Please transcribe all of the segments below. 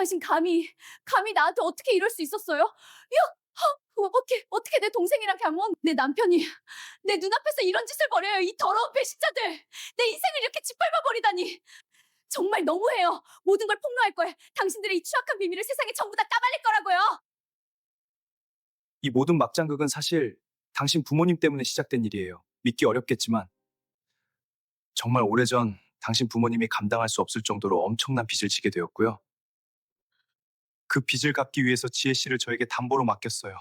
당신 감히 나한테 어떻게 이럴 수 있었어요? 어떻게 내 동생이랑 강원, 내 남편이 내 눈앞에서 이런 짓을 벌여요, 이 더러운 배신자들! 내 인생을 이렇게 짓밟아버리다니! 정말 너무해요. 모든 걸 폭로할 거예요. 당신들의 이 추악한 비밀을 세상에 전부 다 까발릴 거라고요. 이 모든 막장극은 사실 당신 부모님 때문에 시작된 일이에요. 믿기 어렵겠지만 정말 오래전 당신 부모님이 감당할 수 없을 정도로 엄청난 빚을 지게 되었고요. 그 빚을 갚기 위해서 지혜 씨를 저에게 담보로 맡겼어요.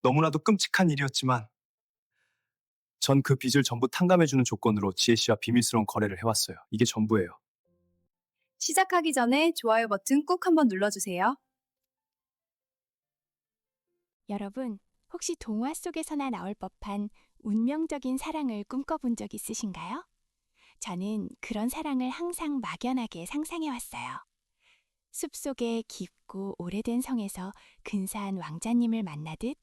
너무나도 끔찍한 일이었지만 전 그 빚을 전부 탕감해주는 조건으로 지혜 씨와 비밀스러운 거래를 해왔어요. 이게 전부예요. 시작하기 전에 좋아요 버튼 꼭 한번 눌러주세요. 여러분, 혹시 동화 속에서나 나올 법한 운명적인 사랑을 꿈꿔본 적 있으신가요? 저는 그런 사랑을 항상 막연하게 상상해왔어요. 숲속의 깊고 오래된 성에서 근사한 왕자님을 만나듯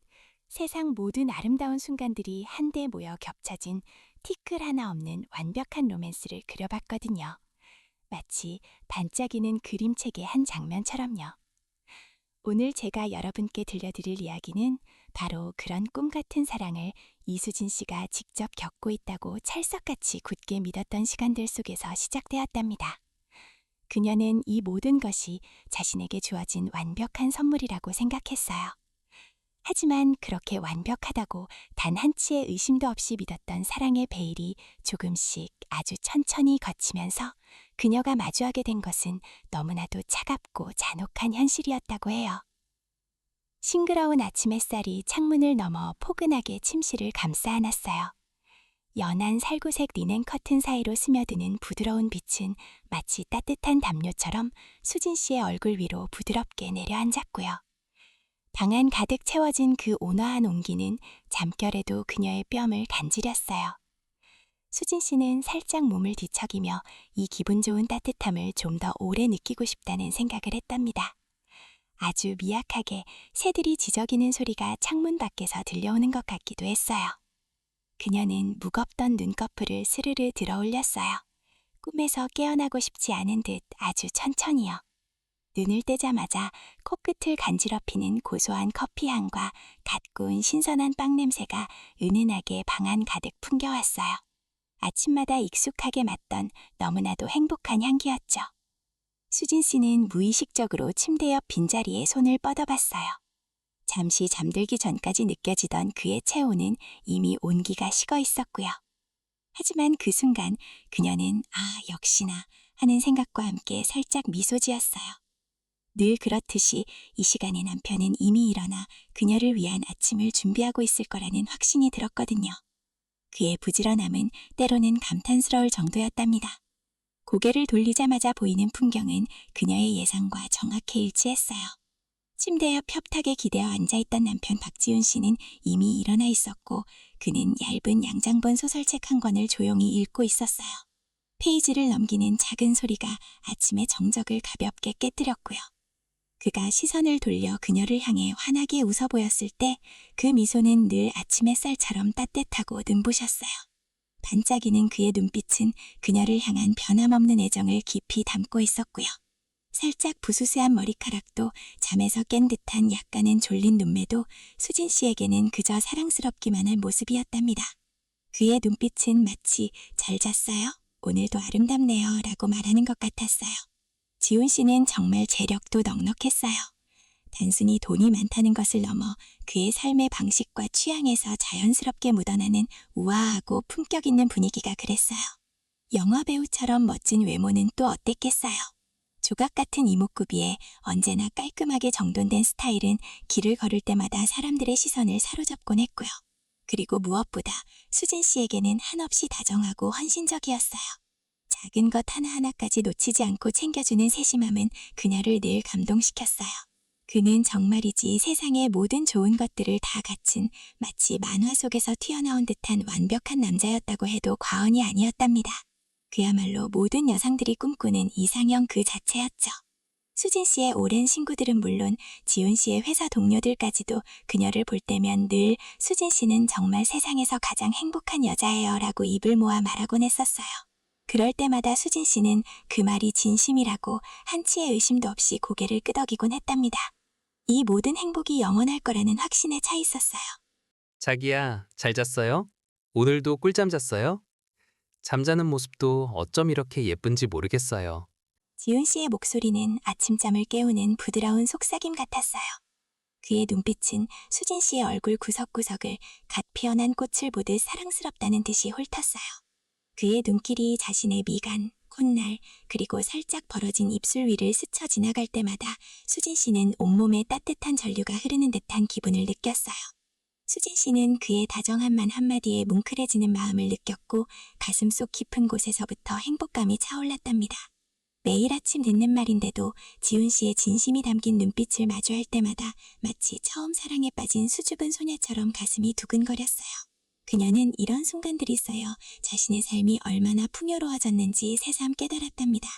세상 모든 아름다운 순간들이 한데 모여 겹쳐진 티끌 하나 없는 완벽한 로맨스를 그려봤거든요. 마치 반짝이는 그림책의 한 장면처럼요. 오늘 제가 여러분께 들려드릴 이야기는 바로 그런 꿈 같은 사랑을 이수진 씨가 직접 겪고 있다고 찰석같이 굳게 믿었던 시간들 속에서 시작되었답니다. 그녀는 이 모든 것이 자신에게 주어진 완벽한 선물이라고 생각했어요. 하지만 그렇게 완벽하다고 단 한치의 의심도 없이 믿었던 사랑의 베일이 조금씩 아주 천천히 걷히면서 그녀가 마주하게 된 것은 너무나도 차갑고 잔혹한 현실이었다고 해요. 싱그러운 아침 햇살이 창문을 넘어 포근하게 침실을 감싸 안았어요. 연한 살구색 리넨 커튼 사이로 스며드는 부드러운 빛은 마치 따뜻한 담요처럼 수진 씨의 얼굴 위로 부드럽게 내려앉았고요. 방 안 가득 채워진 그 온화한 온기는 잠결에도 그녀의 뺨을 간지렸어요. 수진 씨는 살짝 몸을 뒤척이며 이 기분 좋은 따뜻함을 좀 더 오래 느끼고 싶다는 생각을 했답니다. 아주 미약하게 새들이 지저귀는 소리가 창문 밖에서 들려오는 것 같기도 했어요. 그녀는 무겁던 눈꺼풀을 스르르 들어 올렸어요. 꿈에서 깨어나고 싶지 않은 듯 아주 천천히요. 눈을 떼자마자 코끝을 간지럽히는 고소한 커피 향과 갓 구운 신선한 빵 냄새가 은은하게 방 안 가득 풍겨왔어요. 아침마다 익숙하게 맡던 너무나도 행복한 향기였죠. 수진 씨는 무의식적으로 침대 옆 빈자리에 손을 뻗어봤어요. 잠시 잠들기 전까지 느껴지던 그의 체온은 이미 온기가 식어 있었고요. 하지만 그 순간 그녀는 역시나 하는 생각과 함께 살짝 미소 지었어요. 늘 그렇듯이 이 시간에 남편은 이미 일어나 그녀를 위한 아침을 준비하고 있을 거라는 확신이 들었거든요. 그의 부지런함은 때로는 감탄스러울 정도였답니다. 고개를 돌리자마자 보이는 풍경은 그녀의 예상과 정확히 일치했어요. 침대 옆 협탁에 기대어 앉아있던 남편 박지훈 씨는 이미 일어나 있었고 그는 얇은 양장본 소설책 한 권을 조용히 읽고 있었어요. 페이지를 넘기는 작은 소리가 아침의 정적을 가볍게 깨뜨렸고요. 그가 시선을 돌려 그녀를 향해 환하게 웃어 보였을 때 그 미소는 늘 아침 햇살처럼 따뜻하고 눈부셨어요. 반짝이는 그의 눈빛은 그녀를 향한 변함없는 애정을 깊이 담고 있었고요. 살짝 부스스한 머리카락도 잠에서 깬 듯한 약간은 졸린 눈매도 수진 씨에게는 그저 사랑스럽기만 한 모습이었답니다. 그의 눈빛은 마치 잘 잤어요? 오늘도 아름답네요 라고 말하는 것 같았어요. 지훈 씨는 정말 재력도 넉넉했어요. 단순히 돈이 많다는 것을 넘어 그의 삶의 방식과 취향에서 자연스럽게 묻어나는 우아하고 품격 있는 분위기가 그랬어요. 영화 배우처럼 멋진 외모는 또 어땠겠어요. 조각 같은 이목구비에 언제나 깔끔하게 정돈된 스타일은 길을 걸을 때마다 사람들의 시선을 사로잡곤 했고요. 그리고 무엇보다 수진 씨에게는 한없이 다정하고 헌신적이었어요. 작은 것 하나하나까지 놓치지 않고 챙겨주는 세심함은 그녀를 늘 감동시켰어요. 그는 정말이지 세상의 모든 좋은 것들을 다 갖춘 마치 만화 속에서 튀어나온 듯한 완벽한 남자였다고 해도 과언이 아니었답니다. 그야말로 모든 여성들이 꿈꾸는 이상형 그 자체였죠. 수진 씨의 오랜 친구들은 물론 지훈 씨의 회사 동료들까지도 그녀를 볼 때면 늘 수진 씨는 정말 세상에서 가장 행복한 여자예요 라고 입을 모아 말하곤 했었어요. 그럴 때마다 수진 씨는 그 말이 진심이라고 한치의 의심도 없이 고개를 끄덕이곤 했답니다. 이 모든 행복이 영원할 거라는 확신에 차 있었어요. 자기야, 잘 잤어요? 오늘도 꿀잠 잤어요? 잠자는 모습도 어쩜 이렇게 예쁜지 모르겠어요. 지훈 씨의 목소리는 아침잠을 깨우는 부드러운 속삭임 같았어요. 그의 눈빛은 수진 씨의 얼굴 구석구석을 갓 피어난 꽃을 보듯 사랑스럽다는 듯이 훑었어요. 그의 눈길이 자신의 미간, 콧날, 그리고 살짝 벌어진 입술 위를 스쳐 지나갈 때마다 수진 씨는 온몸에 따뜻한 전류가 흐르는 듯한 기분을 느꼈어요. 수진 씨는 그의 다정한 말 한마디에 뭉클해지는 마음을 느꼈고 가슴속 깊은 곳에서부터 행복감이 차올랐답니다. 매일 아침 듣는 말인데도 지훈 씨의 진심이 담긴 눈빛을 마주할 때마다 마치 처음 사랑에 빠진 수줍은 소녀처럼 가슴이 두근거렸어요. 그녀는 이런 순간들이 쌓여 자신의 삶이 얼마나 풍요로워졌는지 새삼 깨달았답니다.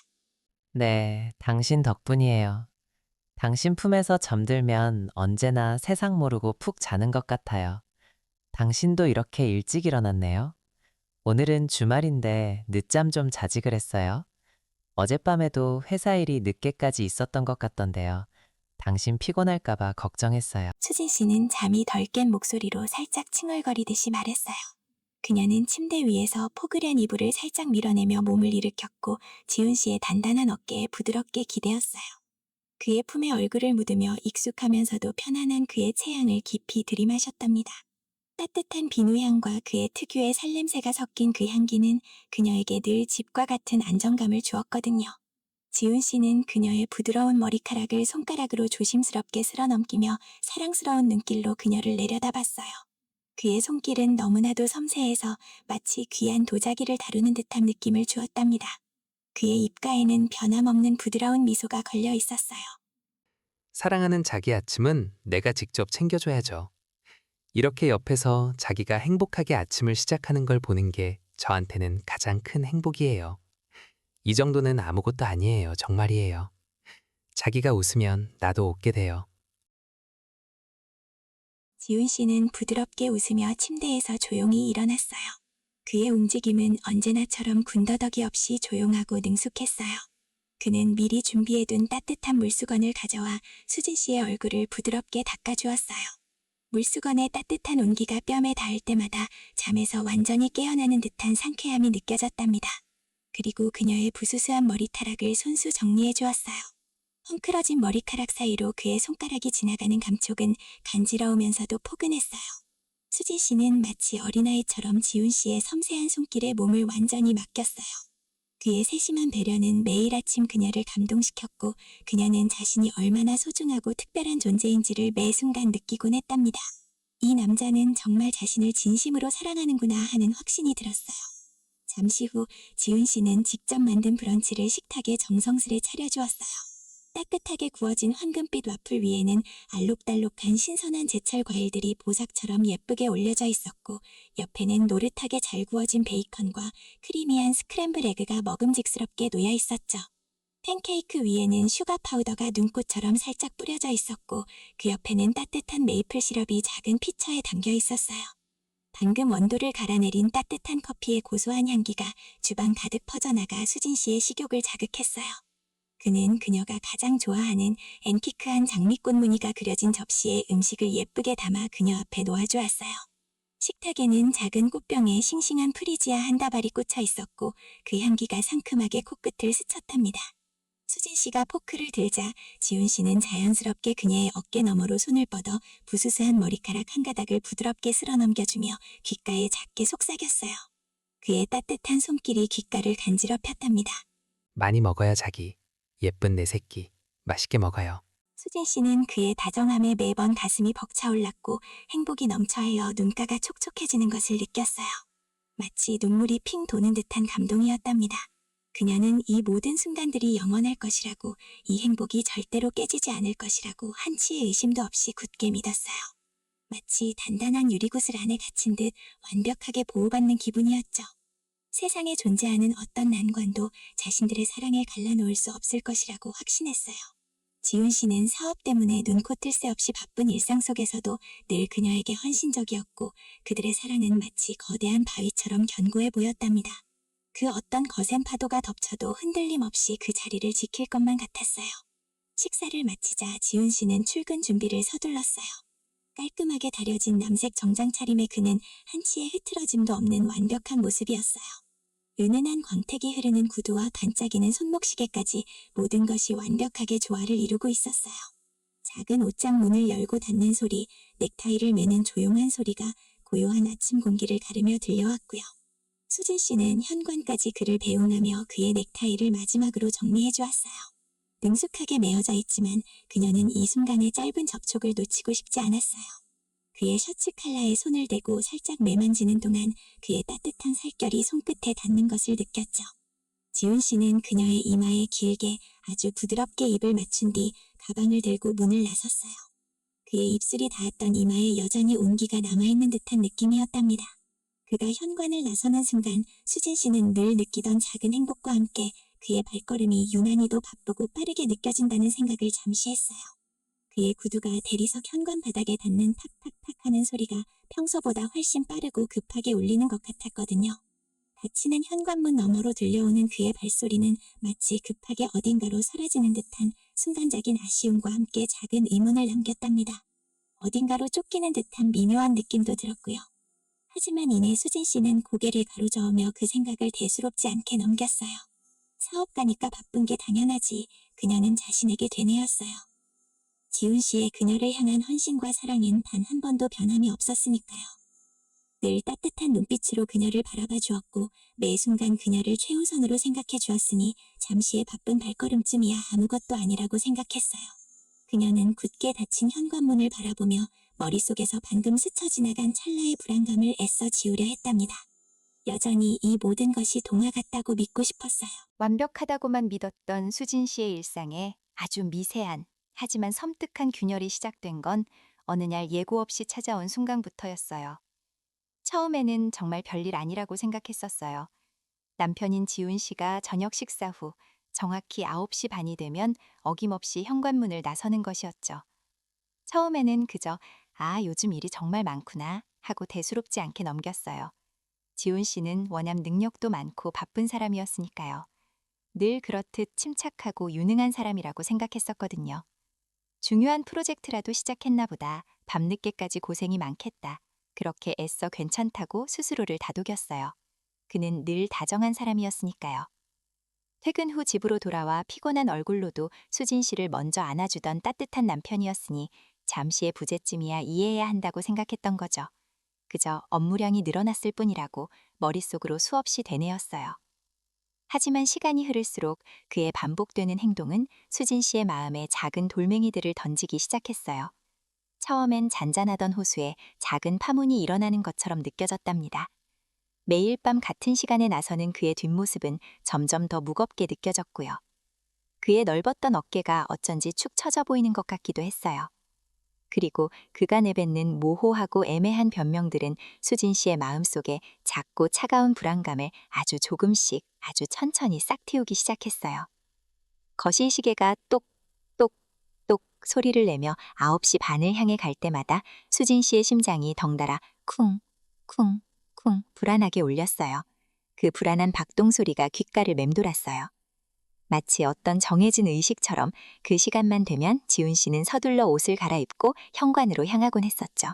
네, 당신 덕분이에요. 당신 품에서 잠들면 언제나 세상 모르고 푹 자는 것 같아요. 당신도 이렇게 일찍 일어났네요. 오늘은 주말인데 늦잠 좀 자지 그랬어요. 어젯밤에도 회사 일이 늦게까지 있었던 것 같던데요. 당신 피곤할까봐 걱정했어요. 수진 씨는 잠이 덜 깬 목소리로 살짝 칭얼거리듯이 말했어요. 그녀는 침대 위에서 포근한 이불을 살짝 밀어내며 몸을 일으켰고 지훈 씨의 단단한 어깨에 부드럽게 기대었어요. 그의 품에 얼굴을 묻으며 익숙하면서도 편안한 그의 체향을 깊이 들이마셨답니다. 따뜻한 비누향과 그의 특유의 살냄새가 섞인 그 향기는 그녀에게 늘 집과 같은 안정감을 주었거든요. 지훈 씨는 그녀의 부드러운 머리카락을 손가락으로 조심스럽게 쓸어넘기며 사랑스러운 눈길로 그녀를 내려다봤어요. 그의 손길은 너무나도 섬세해서 마치 귀한 도자기를 다루는 듯한 느낌을 주었답니다. 그의 입가에는 변함없는 부드러운 미소가 걸려 있었어요. 사랑하는 자기 아침은 내가 직접 챙겨줘야죠. 이렇게 옆에서 자기가 행복하게 아침을 시작하는 걸 보는 게 저한테는 가장 큰 행복이에요. 이 정도는 아무것도 아니에요. 정말이에요. 자기가 웃으면 나도 웃게 돼요. 지훈 씨는 부드럽게 웃으며 침대에서 조용히 일어났어요. 그의 움직임은 언제나처럼 군더더기 없이 조용하고 능숙했어요. 그는 미리 준비해둔 따뜻한 물수건을 가져와 수진 씨의 얼굴을 부드럽게 닦아주었어요. 물수건의 따뜻한 온기가 뺨에 닿을 때마다 잠에서 완전히 깨어나는 듯한 상쾌함이 느껴졌답니다. 그리고 그녀의 부스스한 머리카락을 손수 정리해 주었어요. 헝클어진 머리카락 사이로 그의 손가락이 지나가는 감촉은 간지러우면서도 포근했어요. 수진 씨는 마치 어린아이처럼 지훈 씨의 섬세한 손길에 몸을 완전히 맡겼어요. 그의 세심한 배려는 매일 아침 그녀를 감동시켰고 그녀는 자신이 얼마나 소중하고 특별한 존재인지를 매 순간 느끼곤 했답니다. 이 남자는 정말 자신을 진심으로 사랑하는구나 하는 확신이 들었어요. 잠시 후 지훈 씨는 직접 만든 브런치를 식탁에 정성스레 차려주었어요. 따뜻하게 구워진 황금빛 와플 위에는 알록달록한 신선한 제철 과일들이 보석처럼 예쁘게 올려져 있었고 옆에는 노릇하게 잘 구워진 베이컨과 크리미한 스크램블 에그가 먹음직스럽게 놓여 있었죠. 팬케이크 위에는 슈가 파우더가 눈꽃처럼 살짝 뿌려져 있었고 그 옆에는 따뜻한 메이플 시럽이 작은 피처에 담겨 있었어요. 방금 원두를 갈아내린 따뜻한 커피의 고소한 향기가 주방 가득 퍼져나가 수진 씨의 식욕을 자극했어요. 그는 그녀가 가장 좋아하는 앤티크한 장미꽃 무늬가 그려진 접시에 음식을 예쁘게 담아 그녀 앞에 놓아주었어요. 식탁에는 작은 꽃병에 싱싱한 프리지아 한 다발이 꽂혀 있었고 그 향기가 상큼하게 코끝을 스쳤답니다. 수진 씨가 포크를 들자 지훈 씨는 자연스럽게 그녀의 어깨 너머로 손을 뻗어 부스스한 머리카락 한 가닥을 부드럽게 쓸어 넘겨주며 귓가에 작게 속삭였어요. 그의 따뜻한 손길이 귓가를 간지럽혔답니다. 많이 먹어야 자기. 예쁜 내 새끼. 맛있게 먹어요. 수진 씨는 그의 다정함에 매번 가슴이 벅차올랐고 행복이 넘쳐헤어 눈가가 촉촉해지는 것을 느꼈어요. 마치 눈물이 핑 도는 듯한 감동이었답니다. 그녀는 이 모든 순간들이 영원할 것이라고, 이 행복이 절대로 깨지지 않을 것이라고 한치의 의심도 없이 굳게 믿었어요. 마치 단단한 유리구슬 안에 갇힌 듯 완벽하게 보호받는 기분이었죠. 세상에 존재하는 어떤 난관도 자신들의 사랑을 갈라놓을 수 없을 것이라고 확신했어요. 지훈 씨는 사업 때문에 눈코 뜰 새 없이 바쁜 일상 속에서도 늘 그녀에게 헌신적이었고 그들의 사랑은 마치 거대한 바위처럼 견고해 보였답니다. 그 어떤 거센 파도가 덮쳐도 흔들림 없이 그 자리를 지킬 것만 같았어요. 식사를 마치자 지훈 씨는 출근 준비를 서둘렀어요. 깔끔하게 다려진 남색 정장 차림의 그는 한치의 흐트러짐도 없는 완벽한 모습이었어요. 은은한 광택이 흐르는 구두와 반짝이는 손목시계까지 모든 것이 완벽하게 조화를 이루고 있었어요. 작은 옷장 문을 열고 닫는 소리, 넥타이를 매는 조용한 소리가 고요한 아침 공기를 가르며 들려왔고요. 수진 씨는 현관까지 그를 배웅하며 그의 넥타이를 마지막으로 정리해 주었어요. 능숙하게 메어져 있지만 그녀는 이 순간의 짧은 접촉을 놓치고 싶지 않았어요. 그의 셔츠 칼라에 손을 대고 살짝 매만지는 동안 그의 따뜻한 살결이 손끝에 닿는 것을 느꼈죠. 지훈 씨는 그녀의 이마에 길게 아주 부드럽게 입을 맞춘 뒤 가방을 들고 문을 나섰어요. 그의 입술이 닿았던 이마에 여전히 온기가 남아있는 듯한 느낌이었답니다. 그가 현관을 나서는 순간 수진 씨는 늘 느끼던 작은 행복과 함께 그의 발걸음이 유난히도 바쁘고 빠르게 느껴진다는 생각을 잠시 했어요. 그의 구두가 대리석 현관 바닥에 닿는 탁탁탁 하는 소리가 평소보다 훨씬 빠르고 급하게 울리는 것 같았거든요. 닫히는 현관문 너머로 들려오는 그의 발소리는 마치 급하게 어딘가로 사라지는 듯한 순간적인 아쉬움과 함께 작은 의문을 남겼답니다. 어딘가로 쫓기는 듯한 미묘한 느낌도 들었고요. 하지만 이내 수진 씨는 고개를 가로저으며 그 생각을 대수롭지 않게 넘겼어요. 사업가니까 바쁜 게 당연하지. 그녀는 자신에게 되뇌었어요. 지훈 씨의 그녀를 향한 헌신과 사랑은 단 한 번도 변함이 없었으니까요. 늘 따뜻한 눈빛으로 그녀를 바라봐 주었고 매 순간 그녀를 최우선으로 생각해 주었으니 잠시의 바쁜 발걸음쯤이야 아무것도 아니라고 생각했어요. 그녀는 굳게 닫힌 현관문을 바라보며 머릿속에서 방금 스쳐 지나간 찰나의 불안감을 애써 지우려 했답니다. 여전히 이 모든 것이 동화 같다고 믿고 싶었어요. 완벽하다고만 믿었던 수진 씨의 일상에 아주 미세한 하지만 섬뜩한 균열이 시작된 건 어느 날 예고 없이 찾아온 순간부터였어요. 처음에는 정말 별일 아니라고 생각했었어요. 남편인 지훈 씨가 저녁 식사 후 정확히 9시 반이 되면 어김없이 현관문을 나서는 것이었죠. 처음에는 그저 요즘 일이 정말 많구나 하고 대수롭지 않게 넘겼어요. 지훈 씨는 워낙 능력도 많고 바쁜 사람이었으니까요. 늘 그렇듯 침착하고 유능한 사람이라고 생각했었거든요. 중요한 프로젝트라도 시작했나 보다. 밤늦게까지 고생이 많겠다. 그렇게 애써 괜찮다고 스스로를 다독였어요. 그는 늘 다정한 사람이었으니까요. 퇴근 후 집으로 돌아와 피곤한 얼굴로도 수진 씨를 먼저 안아주던 따뜻한 남편이었으니 잠시의 부재쯤이야 이해해야 한다고 생각했던 거죠. 그저 업무량이 늘어났을 뿐이라고 머릿속으로 수없이 되뇌었어요. 하지만 시간이 흐를수록 그의 반복되는 행동은 수진 씨의 마음에 작은 돌멩이들을 던지기 시작했어요. 처음엔 잔잔하던 호수에 작은 파문이 일어나는 것처럼 느껴졌답니다. 매일 밤 같은 시간에 나서는 그의 뒷모습은 점점 더 무겁게 느껴졌고요. 그의 넓었던 어깨가 어쩐지 축 처져 보이는 것 같기도 했어요. 그리고 그가 내뱉는 모호하고 애매한 변명들은 수진 씨의 마음속에 작고 차가운 불안감을 아주 조금씩 아주 천천히 싹 틔우기 시작했어요. 거실 시계가 똑똑똑 소리를 내며 9시 반을 향해 갈 때마다 수진 씨의 심장이 덩달아 쿵쿵쿵 불안하게 울렸어요. 그 불안한 박동 소리가 귓가를 맴돌았어요. 마치 어떤 정해진 의식처럼 그 시간만 되면 지훈 씨는 서둘러 옷을 갈아입고 현관으로 향하곤 했었죠.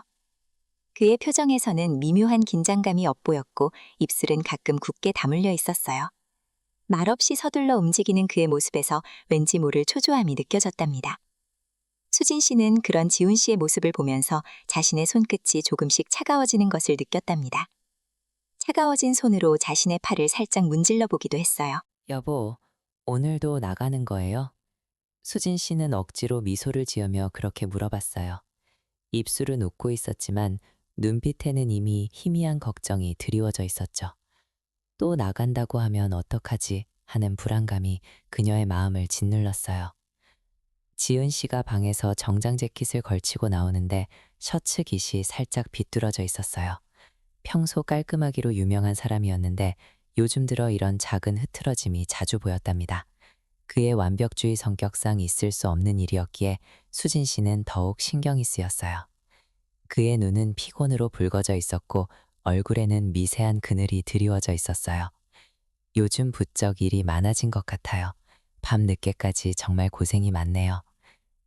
그의 표정에서는 미묘한 긴장감이 엿보였고 입술은 가끔 굳게 다물려 있었어요. 말없이 서둘러 움직이는 그의 모습에서 왠지 모를 초조함이 느껴졌답니다. 수진 씨는 그런 지훈 씨의 모습을 보면서 자신의 손끝이 조금씩 차가워지는 것을 느꼈답니다. 차가워진 손으로 자신의 팔을 살짝 문질러 보기도 했어요. 여보, 오늘도 나가는 거예요? 수진 씨는 억지로 미소를 지으며 그렇게 물어봤어요. 입술은 웃고 있었지만 눈빛에는 이미 희미한 걱정이 드리워져 있었죠. 또 나간다고 하면 어떡하지 하는 불안감이 그녀의 마음을 짓눌렀어요. 지은 씨가 방에서 정장 재킷을 걸치고 나오는데 셔츠 깃이 살짝 비뚤어져 있었어요. 평소 깔끔하기로 유명한 사람이었는데 요즘 들어 이런 작은 흐트러짐이 자주 보였답니다. 그의 완벽주의 성격상 있을 수 없는 일이었기에 수진 씨는 더욱 신경이 쓰였어요. 그의 눈은 피곤으로 붉어져 있었고 얼굴에는 미세한 그늘이 드리워져 있었어요. 요즘 부쩍 일이 많아진 것 같아요. 밤 늦게까지 정말 고생이 많네요.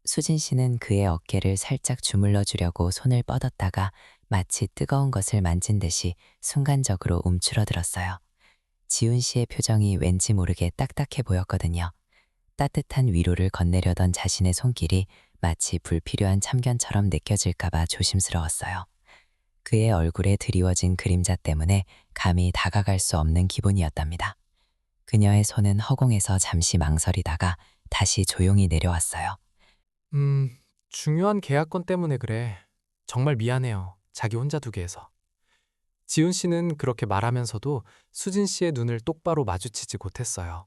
수진 씨는 그의 어깨를 살짝 주물러 주려고 손을 뻗었다가 마치 뜨거운 것을 만진 듯이 순간적으로 움츠러들었어요. 지훈 씨의 표정이 왠지 모르게 딱딱해 보였거든요. 따뜻한 위로를 건네려던 자신의 손길이 마치 불필요한 참견처럼 느껴질까봐 조심스러웠어요. 그의 얼굴에 드리워진 그림자 때문에 감히 다가갈 수 없는 기분이었답니다. 그녀의 손은 허공에서 잠시 망설이다가 다시 조용히 내려왔어요. 중요한 계약건 때문에 그래. 정말 미안해요. 자기 혼자 두게 해서. 지훈 씨는 그렇게 말하면서도 수진 씨의 눈을 똑바로 마주치지 못했어요.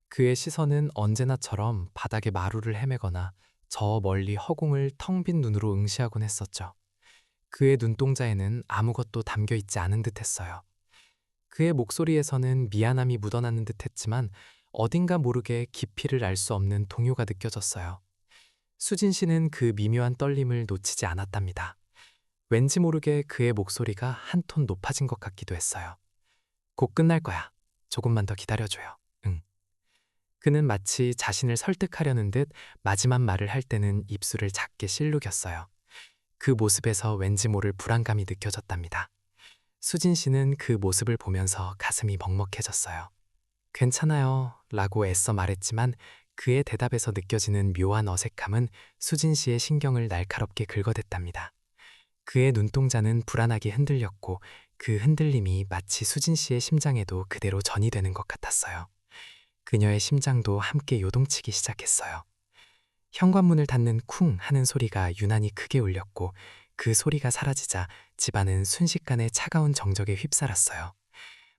그의 시선은 언제나처럼 바닥에 마루를 헤매거나 저 멀리 허공을 텅 빈 눈으로 응시하곤 했었죠. 그의 눈동자에는 아무것도 담겨 있지 않은 듯했어요. 그의 목소리에서는 미안함이 묻어나는 듯했지만 어딘가 모르게 깊이를 알 수 없는 동요가 느껴졌어요. 수진 씨는 그 미묘한 떨림을 놓치지 않았답니다. 왠지 모르게 그의 목소리가 한 톤 높아진 것 같기도 했어요. 곧 끝날 거야. 조금만 더 기다려줘요. 응. 그는 마치 자신을 설득하려는 듯 마지막 말을 할 때는 입술을 작게 실룩였어요. 그 모습에서 왠지 모를 불안감이 느껴졌답니다. 수진 씨는 그 모습을 보면서 가슴이 먹먹해졌어요. 괜찮아요 라고 애써 말했지만 그의 대답에서 느껴지는 묘한 어색함은 수진 씨의 신경을 날카롭게 긁어댔답니다. 그의 눈동자는 불안하게 흔들렸고 그 흔들림이 마치 수진 씨의 심장에도 그대로 전이 되는 것 같았어요. 그녀의 심장도 함께 요동치기 시작했어요. 현관문을 닫는 쿵 하는 소리가 유난히 크게 울렸고 그 소리가 사라지자 집안은 순식간에 차가운 정적에 휩싸였어요.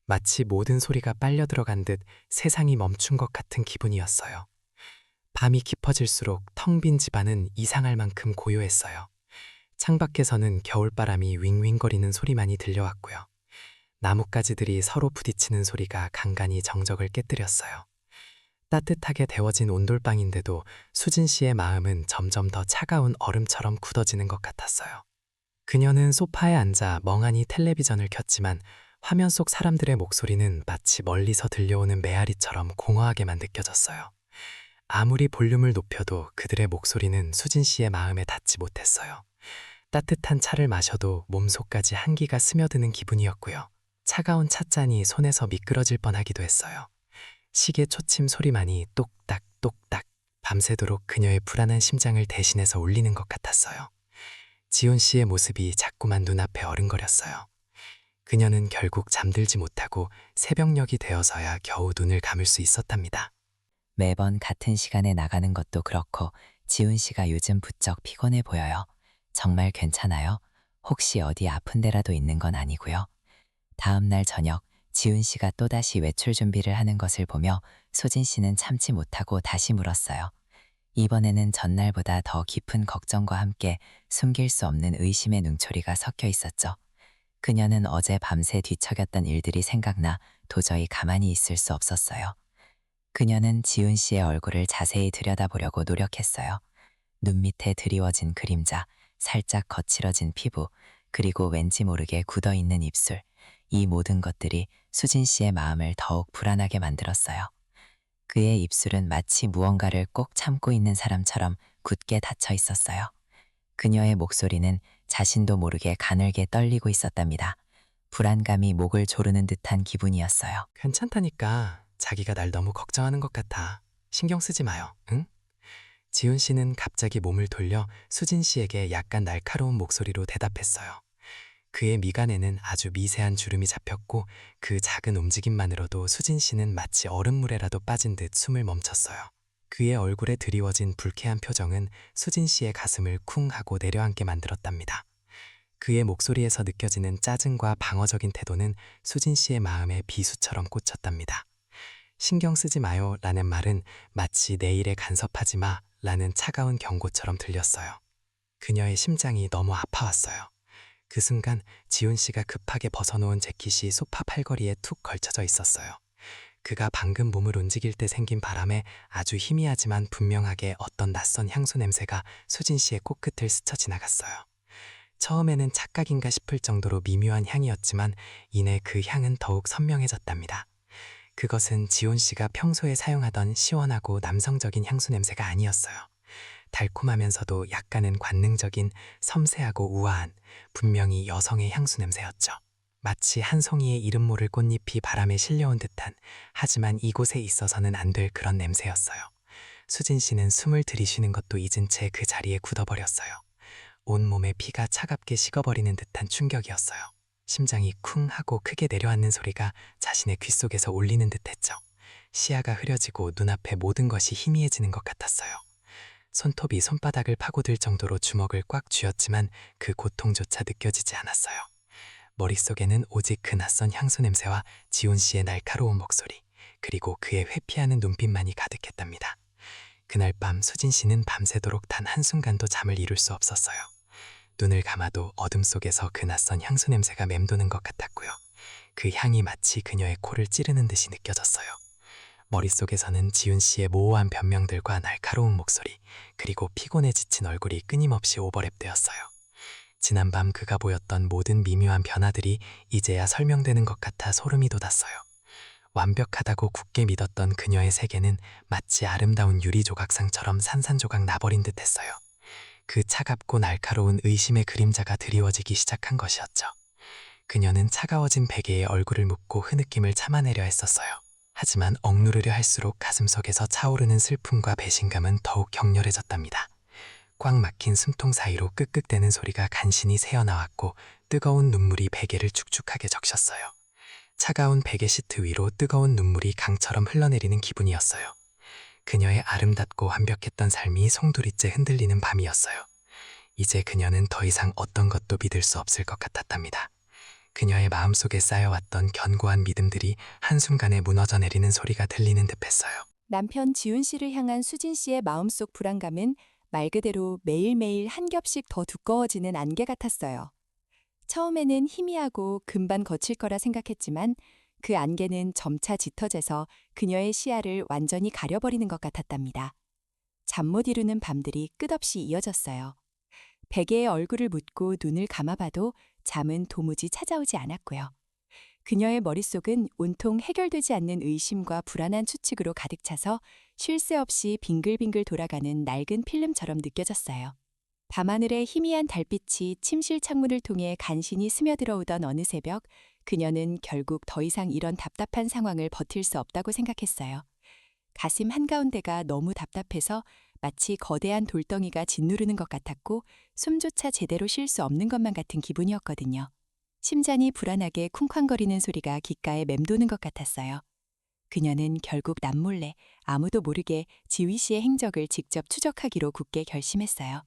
마치 모든 소리가 빨려 들어간 듯 세상이 멈춘 것 같은 기분이었어요. 밤이 깊어질수록 텅 빈 집안은 이상할 만큼 고요했어요. 창밖에서는 겨울바람이 윙윙거리는 소리만이 들려왔고요. 나뭇가지들이 서로 부딪히는 소리가 간간히 정적을 깨뜨렸어요. 따뜻하게 데워진 온돌방인데도 수진 씨의 마음은 점점 더 차가운 얼음처럼 굳어지는 것 같았어요. 그녀는 소파에 앉아 멍하니 텔레비전을 켰지만 화면 속 사람들의 목소리는 마치 멀리서 들려오는 메아리처럼 공허하게만 느껴졌어요. 아무리 볼륨을 높여도 그들의 목소리는 수진 씨의 마음에 닿지 못했어요. 따뜻한 차를 마셔도 몸속까지 한기가 스며드는 기분이었고요. 차가운 찻잔이 손에서 미끄러질 뻔하기도 했어요. 시계 초침 소리만이 똑딱 똑딱 밤새도록 그녀의 불안한 심장을 대신해서 울리는 것 같았어요. 지훈 씨의 모습이 자꾸만 눈앞에 어른거렸어요. 그녀는 결국 잠들지 못하고 새벽녘이 되어서야 겨우 눈을 감을 수 있었답니다. 매번 같은 시간에 나가는 것도 그렇고 지훈 씨가 요즘 부쩍 피곤해 보여요. 정말 괜찮아요? 혹시 어디 아픈 데라도 있는 건 아니고요. 다음 날 저녁 지훈 씨가 또다시 외출 준비를 하는 것을 보며 소진 씨는 참지 못하고 다시 물었어요. 이번에는 전날보다 더 깊은 걱정과 함께 숨길 수 없는 의심의 눈초리가 섞여 있었죠. 그녀는 어제 밤새 뒤척였던 일들이 생각나 도저히 가만히 있을 수 없었어요. 그녀는 지훈 씨의 얼굴을 자세히 들여다보려고 노력했어요. 눈 밑에 드리워진 그림자, 살짝 거칠어진 피부, 그리고 왠지 모르게 굳어있는 입술. 이 모든 것들이 수진 씨의 마음을 더욱 불안하게 만들었어요. 그의 입술은 마치 무언가를 꼭 참고 있는 사람처럼 굳게 닫혀 있었어요. 그녀의 목소리는 자신도 모르게 가늘게 떨리고 있었답니다. 불안감이 목을 조르는 듯한 기분이었어요. 괜찮다니까. 자기가 날 너무 걱정하는 것 같아. 신경 쓰지 마요. 응? 지훈 씨는 갑자기 몸을 돌려 수진 씨에게 약간 날카로운 목소리로 대답했어요. 그의 미간에는 아주 미세한 주름이 잡혔고 그 작은 움직임만으로도 수진 씨는 마치 얼음물에라도 빠진 듯 숨을 멈췄어요. 그의 얼굴에 드리워진 불쾌한 표정은 수진 씨의 가슴을 쿵 하고 내려앉게 만들었답니다. 그의 목소리에서 느껴지는 짜증과 방어적인 태도는 수진 씨의 마음에 비수처럼 꽂혔답니다. 신경 쓰지 마요 라는 말은 마치 내 일에 간섭하지 마 라는 차가운 경고처럼 들렸어요. 그녀의 심장이 너무 아파왔어요. 그 순간 지훈 씨가 급하게 벗어놓은 재킷이 소파 팔걸이에 툭 걸쳐져 있었어요. 그가 방금 몸을 움직일 때 생긴 바람에 아주 희미하지만 분명하게 어떤 낯선 향수 냄새가 수진 씨의 코끝을 스쳐 지나갔어요. 처음에는 착각인가 싶을 정도로 미묘한 향이었지만 이내 그 향은 더욱 선명해졌답니다. 그것은 지온 씨가 평소에 사용하던 시원하고 남성적인 향수 냄새가 아니었어요. 달콤하면서도 약간은 관능적인 섬세하고 우아한 분명히 여성의 향수 냄새였죠. 마치 한 송이의 이름 모를 꽃잎이 바람에 실려온 듯한, 하지만 이곳에 있어서는 안 될 그런 냄새였어요. 수진 씨는 숨을 들이쉬는 것도 잊은 채 그 자리에 굳어버렸어요. 온몸에 피가 차갑게 식어버리는 듯한 충격이었어요. 심장이 쿵 하고 크게 내려앉는 소리가 자신의 귓속에서 울리는 듯했죠. 시야가 흐려지고 눈앞에 모든 것이 희미해지는 것 같았어요. 손톱이 손바닥을 파고들 정도로 주먹을 꽉 쥐었지만 그 고통조차 느껴지지 않았어요. 머릿속에는 오직 그 낯선 향수 냄새와 지온 씨의 날카로운 목소리, 그리고 그의 회피하는 눈빛만이 가득했답니다. 그날 밤 수진 씨는 밤새도록 단 한순간도 잠을 이룰 수 없었어요. 눈을 감아도 어둠 속에서 그 낯선 향수 냄새가 맴도는 것 같았고요. 그 향이 마치 그녀의 코를 찌르는 듯이 느껴졌어요. 머릿속에서는 지훈 씨의 모호한 변명들과 날카로운 목소리, 그리고 피곤해 지친 얼굴이 끊임없이 오버랩되었어요. 지난밤 그가 보였던 모든 미묘한 변화들이 이제야 설명되는 것 같아 소름이 돋았어요. 완벽하다고 굳게 믿었던 그녀의 세계는 마치 아름다운 유리 조각상처럼 산산조각 나버린 듯했어요. 그 차갑고 날카로운 의심의 그림자가 드리워지기 시작한 것이었죠. 그녀는 차가워진 베개에 얼굴을 묻고 흐느낌을 참아내려 했었어요. 하지만 억누르려 할수록 가슴속에서 차오르는 슬픔과 배신감은 더욱 격렬해졌답니다. 꽉 막힌 숨통 사이로 끄끄대는 소리가 간신히 새어나왔고 뜨거운 눈물이 베개를 축축하게 적셨어요. 차가운 베개 시트 위로 뜨거운 눈물이 강처럼 흘러내리는 기분이었어요. 그녀의 아름답고 완벽했던 삶이 송두리째 흔들리는 밤이었어요. 이제 그녀는 더 이상 어떤 것도 믿을 수 없을 것 같았답니다. 그녀의 마음속에 쌓여왔던 견고한 믿음들이 한순간에 무너져 내리는 소리가 들리는 듯했어요. 남편 지훈 씨를 향한 수진 씨의 마음속 불안감은 말 그대로 매일매일 한 겹씩 더 두꺼워지는 안개 같았어요. 처음에는 희미하고 금방 거칠 거라 생각했지만 그 안개는 점차 짙어져서 그녀의 시야를 완전히 가려버리는 것 같았답니다. 잠 못 이루는 밤들이 끝없이 이어졌어요. 베개에 얼굴을 묻고 눈을 감아봐도 잠은 도무지 찾아오지 않았고요. 그녀의 머릿속은 온통 해결되지 않는 의심과 불안한 추측으로 가득 차서 쉴 새 없이 빙글빙글 돌아가는 낡은 필름처럼 느껴졌어요. 밤하늘의 희미한 달빛이 침실 창문을 통해 간신히 스며들어오던 어느 새벽, 그녀는 결국 더 이상 이런 답답한 상황을 버틸 수 없다고 생각했어요. 가슴 한가운데가 너무 답답해서 마치 거대한 돌덩이가 짓누르는 것 같았고 숨조차 제대로 쉴 수 없는 것만 같은 기분이었거든요. 심장이 불안하게 쿵쾅거리는 소리가 귓가에 맴도는 것 같았어요. 그녀는 결국 남몰래 아무도 모르게 지휘 씨의 행적을 직접 추적하기로 굳게 결심했어요.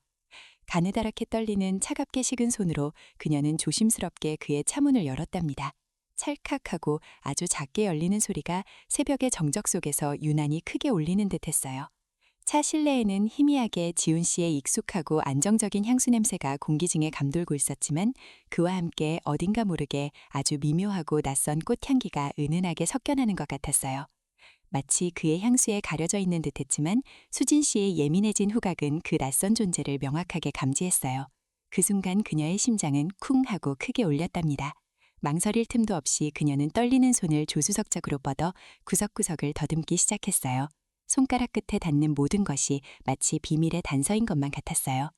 가느다랗게 떨리는 차갑게 식은 손으로 그녀는 조심스럽게 그의 차문을 열었답니다. 찰칵하고 아주 작게 열리는 소리가 새벽의 정적 속에서 유난히 크게 울리는 듯했어요. 차 실내에는 희미하게 지훈 씨의 익숙하고 안정적인 향수 냄새가 공기 중에 감돌고 있었지만 그와 함께 어딘가 모르게 아주 미묘하고 낯선 꽃향기가 은은하게 섞여나는 것 같았어요. 마치 그의 향수에 가려져 있는 듯했지만 수진 씨의 예민해진 후각은 그 낯선 존재를 명확하게 감지했어요. 그 순간 그녀의 심장은 쿵 하고 크게 울렸답니다. 망설일 틈도 없이 그녀는 떨리는 손을 조수석적으로 뻗어 구석구석을 더듬기 시작했어요. 손가락 끝에 닿는 모든 것이 마치 비밀의 단서인 것만 같았어요.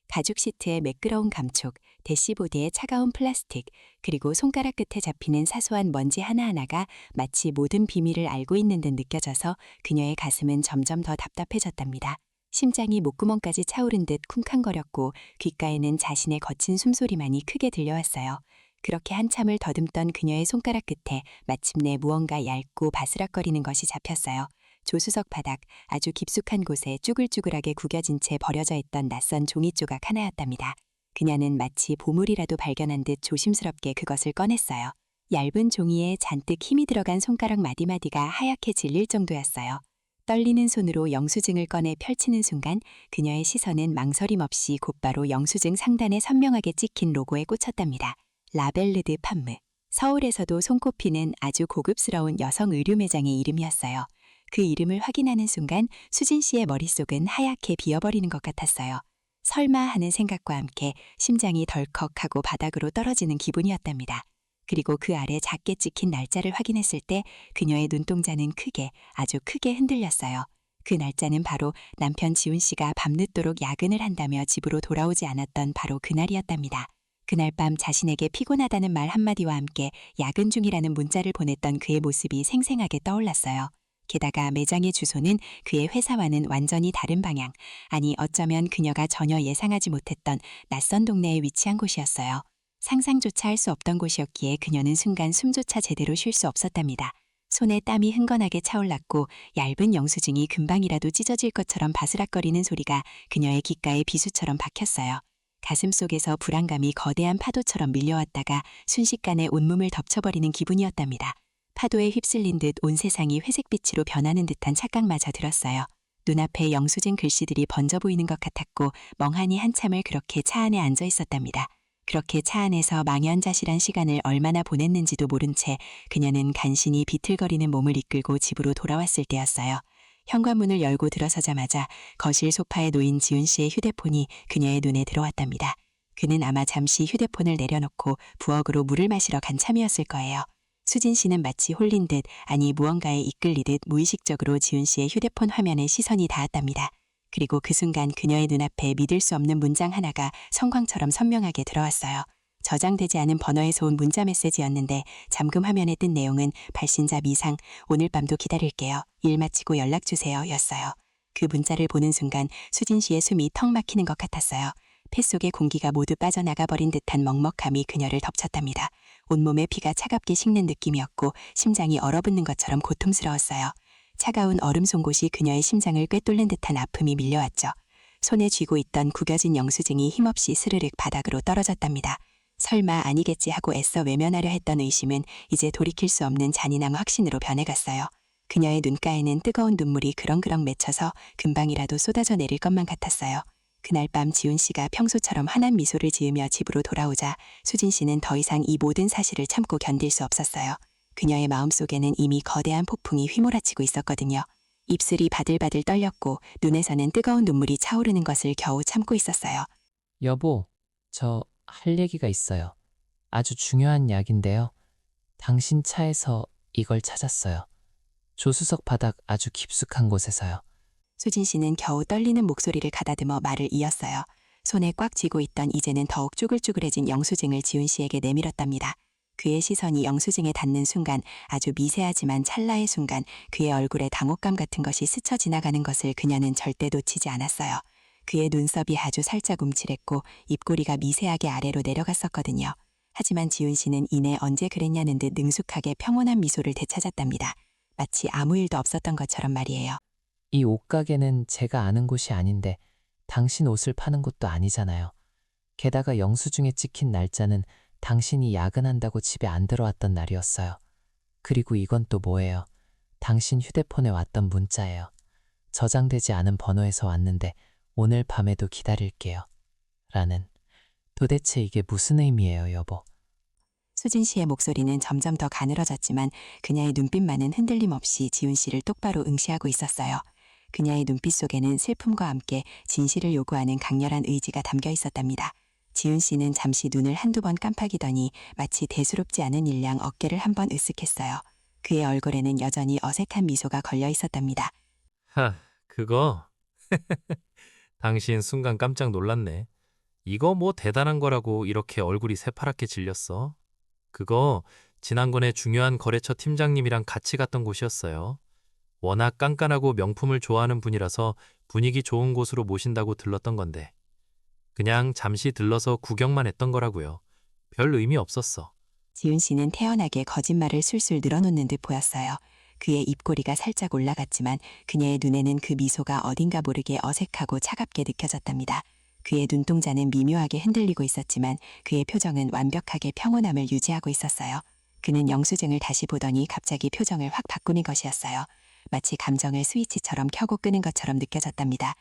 가죽 시트의 매끄러운 감촉, 대시보드의 차가운 플라스틱, 그리고 손가락 끝에 잡히는 사소한 먼지 하나하나가 마치 모든 비밀을 알고 있는 듯 느껴져서 그녀의 가슴은 점점 더 답답해졌답니다. 심장이 목구멍까지 차오른 듯 쿵쾅거렸고 귓가에는 자신의 거친 숨소리만이 크게 들려왔어요. 그렇게 한참을 더듬던 그녀의 손가락 끝에 마침내 무언가 얇고 바스락거리는 것이 잡혔어요. 조수석 바닥 아주 깊숙한 곳에 쭈글쭈글하게 구겨진 채 버려져 있던 낯선 종이 조각 하나였답니다. 그녀는 마치 보물이라도 발견한 듯 조심스럽게 그것을 꺼냈어요. 얇은 종이에 잔뜩 힘이 들어간 손가락 마디마디가 하얗게 질릴 정도였어요. 떨리는 손으로 영수증을 꺼내 펼치는 순간 그녀의 시선은 망설임 없이 곧바로 영수증 상단에 선명하게 찍힌 로고에 꽂혔답니다. 라벨르드 판무. 서울에서도 손꼽히는 아주 고급스러운 여성 의류 매장의 이름이었어요. 그 이름을 확인하는 순간 수진 씨의 머릿속은 하얗게 비어버리는 것 같았어요. 설마 하는 생각과 함께 심장이 덜컥하고 바닥으로 떨어지는 기분이었답니다. 그리고 그 아래 작게 찍힌 날짜를 확인했을 때 그녀의 눈동자는 크게, 아주 크게 흔들렸어요. 그 날짜는 바로 남편 지훈 씨가 밤늦도록 야근을 한다며 집으로 돌아오지 않았던 바로 그날이었답니다. 그날 밤 자신에게 피곤하다는 말 한마디와 함께 야근 중이라는 문자를 보냈던 그의 모습이 생생하게 떠올랐어요. 게다가 매장의 주소는 그의 회사와는 완전히 다른 방향, 아니 어쩌면 그녀가 전혀 예상하지 못했던 낯선 동네에 위치한 곳이었어요. 상상조차 할 수 없던 곳이었기에 그녀는 순간 숨조차 제대로 쉴 수 없었답니다. 손에 땀이 흥건하게 차올랐고 얇은 영수증이 금방이라도 찢어질 것처럼 바스락거리는 소리가 그녀의 귓가에 비수처럼 박혔어요. 가슴속에서 불안감이 거대한 파도처럼 밀려왔다가 순식간에 온몸을 덮쳐버리는 기분이었답니다. 파도에 휩쓸린 듯 온 세상이 회색빛으로 변하는 듯한 착각마저 들었어요. 눈앞에 영수증 글씨들이 번져 보이는 것 같았고 멍하니 한참을 그렇게 차 안에 앉아 있었답니다. 그렇게 차 안에서 망연자실한 시간을 얼마나 보냈는지도 모른 채 그녀는 간신히 비틀거리는 몸을 이끌고 집으로 돌아왔을 때였어요. 현관문을 열고 들어서자마자 거실 소파에 놓인 지훈 씨의 휴대폰이 그녀의 눈에 들어왔답니다. 그는 아마 잠시 휴대폰을 내려놓고 부엌으로 물을 마시러 간 참이었을 거예요. 수진 씨는 마치 홀린 듯, 아니 무언가에 이끌리듯 무의식적으로 지훈 씨의 휴대폰 화면에 시선이 닿았답니다. 그리고 그 순간 그녀의 눈앞에 믿을 수 없는 문장 하나가 성광처럼 선명하게 들어왔어요. 저장되지 않은 번호에서 온 문자 메시지였는데 잠금 화면에 뜬 내용은 발신자 미상, 오늘 밤도 기다릴게요. 일 마치고 연락주세요. 였어요. 그 문자를 보는 순간 수진 씨의 숨이 턱 막히는 것 같았어요. 폐속의 공기가 모두 빠져나가 버린 듯한 먹먹함이 그녀를 덮쳤답니다. 온몸에 피가 차갑게 식는 느낌이었고 심장이 얼어붙는 것처럼 고통스러웠어요. 차가운 얼음 송곳이 그녀의 심장을 꿰뚫는 듯한 아픔이 밀려왔죠. 손에 쥐고 있던 구겨진 영수증이 힘없이 스르륵 바닥으로 떨어졌답니다. 설마 아니겠지 하고 애써 외면하려 했던 의심은 이제 돌이킬 수 없는 잔인함 확신으로 변해갔어요. 그녀의 눈가에는 뜨거운 눈물이 그렁그렁 맺혀서 금방이라도 쏟아져 내릴 것만 같았어요. 그날 밤 지훈 씨가 평소처럼 환한 미소를 지으며 집으로 돌아오자 수진 씨는 더 이상 이 모든 사실을 참고 견딜 수 없었어요. 그녀의 마음속에는 이미 거대한 폭풍이 휘몰아치고 있었거든요. 입술이 바들바들 떨렸고 눈에서는 뜨거운 눈물이 차오르는 것을 겨우 참고 있었어요. 여보, 저 할 얘기가 있어요. 아주 중요한 약인데요. 당신 차에서 이걸 찾았어요. 조수석 바닥 아주 깊숙한 곳에서요. 수진 씨는 겨우 떨리는 목소리를 가다듬어 말을 이었어요. 손에 꽉 쥐고 있던 이제는 더욱 쭈글쭈글해진 영수증을 지훈 씨에게 내밀었답니다. 그의 시선이 영수증에 닿는 순간, 아주 미세하지만 찰나의 순간 그의 얼굴에 당혹감 같은 것이 스쳐 지나가는 것을 그녀는 절대 놓치지 않았어요. 그의 눈썹이 아주 살짝 움찔했고 입꼬리가 미세하게 아래로 내려갔었거든요. 하지만 지훈 씨는 이내 언제 그랬냐는 듯 능숙하게 평온한 미소를 되찾았답니다. 마치 아무 일도 없었던 것처럼 말이에요. 이 옷가게는 제가 아는 곳이 아닌데 당신 옷을 파는 곳도 아니잖아요. 게다가 영수증에 찍힌 날짜는 당신이 야근한다고 집에 안 들어왔던 날이었어요. 그리고 이건 또 뭐예요? 당신 휴대폰에 왔던 문자예요. 저장되지 않은 번호에서 왔는데 오늘 밤에도 기다릴게요. 라는. 도대체 이게 무슨 의미예요, 여보? 수진 씨의 목소리는 점점 더 가늘어졌지만 그녀의 눈빛만은 흔들림 없이 지훈 씨를 똑바로 응시하고 있었어요. 그녀의 눈빛 속에는 슬픔과 함께 진실을 요구하는 강렬한 의지가 담겨 있었답니다. 지훈 씨는 잠시 눈을 한두 번 깜빡이더니 마치 대수롭지 않은 일량 어깨를 한번 으쓱했어요. 그의 얼굴에는 여전히 어색한 미소가 걸려 있었답니다. 그거? 당신 순간 깜짝 놀랐네. 이거 뭐 대단한 거라고 이렇게 얼굴이 새파랗게 질렸어? 그거 지난번에 중요한 거래처 팀장님이랑 같이 갔던 곳이었어요. 워낙 깐깐하고 명품을 좋아하는 분이라서 분위기 좋은 곳으로 모신다고 들렀던 건데 그냥 잠시 들러서 구경만 했던 거라고요. 별 의미 없었어. 지훈 씨는 태연하게 거짓말을 술술 늘어놓는 듯 보였어요. 그의 입꼬리가 살짝 올라갔지만 그녀의 눈에는 그 미소가 어딘가 모르게 어색하고 차갑게 느껴졌답니다. 그의 눈동자는 미묘하게 흔들리고 있었지만 그의 표정은 완벽하게 평온함을 유지하고 있었어요. 그는 영수증을 다시 보더니 갑자기 표정을 확 바꾸는 것이었어요. 마치 감정을 스위치처럼 켜고 끄는 것처럼 느껴졌답니다.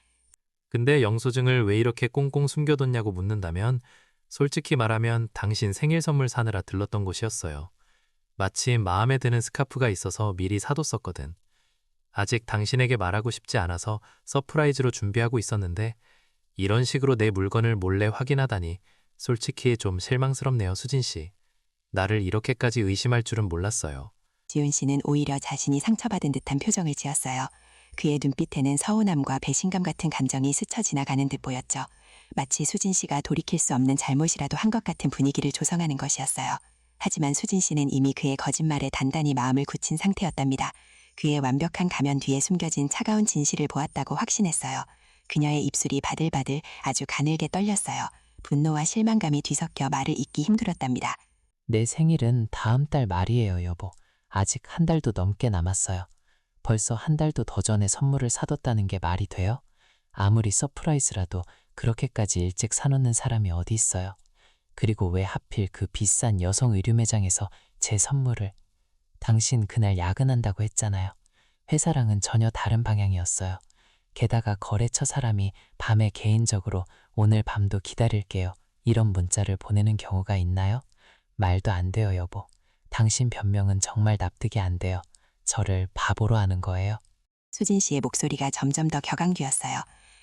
근데 영수증을 왜 이렇게 꽁꽁 숨겨뒀냐고 묻는다면 솔직히 말하면 당신 생일 선물 사느라 들렀던 곳이었어요. 마침 마음에 드는 스카프가 있어서 미리 사뒀었거든. 아직 당신에게 말하고 싶지 않아서 서프라이즈로 준비하고 있었는데 이런 식으로 내 물건을 몰래 확인하다니 솔직히 좀 실망스럽네요, 수진 씨. 나를 이렇게까지 의심할 줄은 몰랐어요. 지훈 씨는 오히려 자신이 상처받은 듯한 표정을 지었어요. 그의 눈빛에는 서운함과 배신감 같은 감정이 스쳐 지나가는 듯 보였죠. 마치 수진 씨가 돌이킬 수 없는 잘못이라도 한 것 같은 분위기를 조성하는 것이었어요. 하지만 수진 씨는 이미 그의 거짓말에 단단히 마음을 굳힌 상태였답니다. 그의 완벽한 가면 뒤에 숨겨진 차가운 진실을 보았다고 확신했어요. 그녀의 입술이 바들바들 아주 가늘게 떨렸어요. 분노와 실망감이 뒤섞여 말을 잇기 힘들었답니다. 내 생일은 다음 달 말이에요, 여보. 아직 한 달도 넘게 남았어요. 벌써 한 달도 더 전에 선물을 사뒀다는 게 말이 돼요? 아무리 서프라이즈라도 그렇게까지 일찍 사놓는 사람이 어디 있어요? 그리고 왜 하필 그 비싼 여성 의류 매장에서 제 선물을... 당신 그날 야근한다고 했잖아요. 회사랑은 전혀 다른 방향이었어요. 게다가 거래처 사람이 밤에 개인적으로 오늘 밤도 기다릴게요. 이런 문자를 보내는 경우가 있나요? 말도 안 돼요, 여보. 당신 변명은 정말 납득이 안 돼요. 저를 바보로 하는 거예요. 수진 씨의 목소리가 점점 더 격앙되었어요.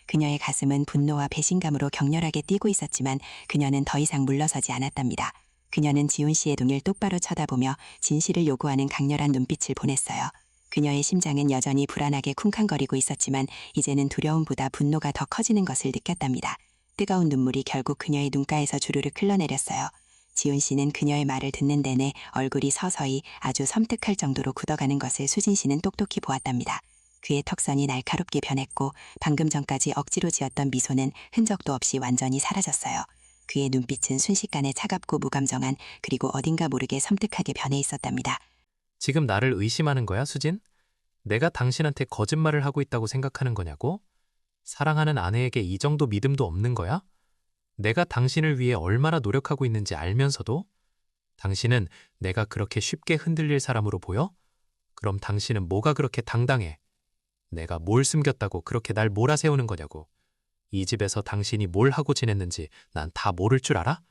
그녀의 가슴은 분노와 배신감으로 격렬하게 뛰고 있었지만 그녀는 더 이상 물러서지 않았답니다. 그녀는 지훈 씨의 눈을 똑바로 쳐다보며 진실을 요구하는 강렬한 눈빛을 보냈어요. 그녀의 심장은 여전히 불안하게 쿵쾅거리고 있었지만 이제는 두려움보다 분노가 더 커지는 것을 느꼈답니다. 뜨거운 눈물이 결국 그녀의 눈가에서 주르륵 흘러내렸어요. 지훈 씨는 그녀의 말을 듣는 내내 얼굴이 서서히 아주 섬뜩할 정도로 굳어가는 것을 수진 씨는 똑똑히 보았답니다. 그의 턱선이 날카롭게 변했고 방금 전까지 억지로 지었던 미소는 흔적도 없이 완전히 사라졌어요. 그의 눈빛은 순식간에 차갑고 무감정한 그리고 어딘가 모르게 섬뜩하게 변해 있었답니다. 지금 나를 의심하는 거야, 수진? 내가 당신한테 거짓말을 하고 있다고 생각하는 거냐고? 사랑하는 아내에게 이 정도 믿음도 없는 거야? 내가 당신을 위해 얼마나 노력하고 있는지 알면서도? 당신은 내가 그렇게 쉽게 흔들릴 사람으로 보여? 그럼 당신은 뭐가 그렇게 당당해? 내가 뭘 숨겼다고 그렇게 날 몰아세우는 거냐고. 이 집에서 당신이 뭘 하고 지냈는지 난 다 모를 줄 알아?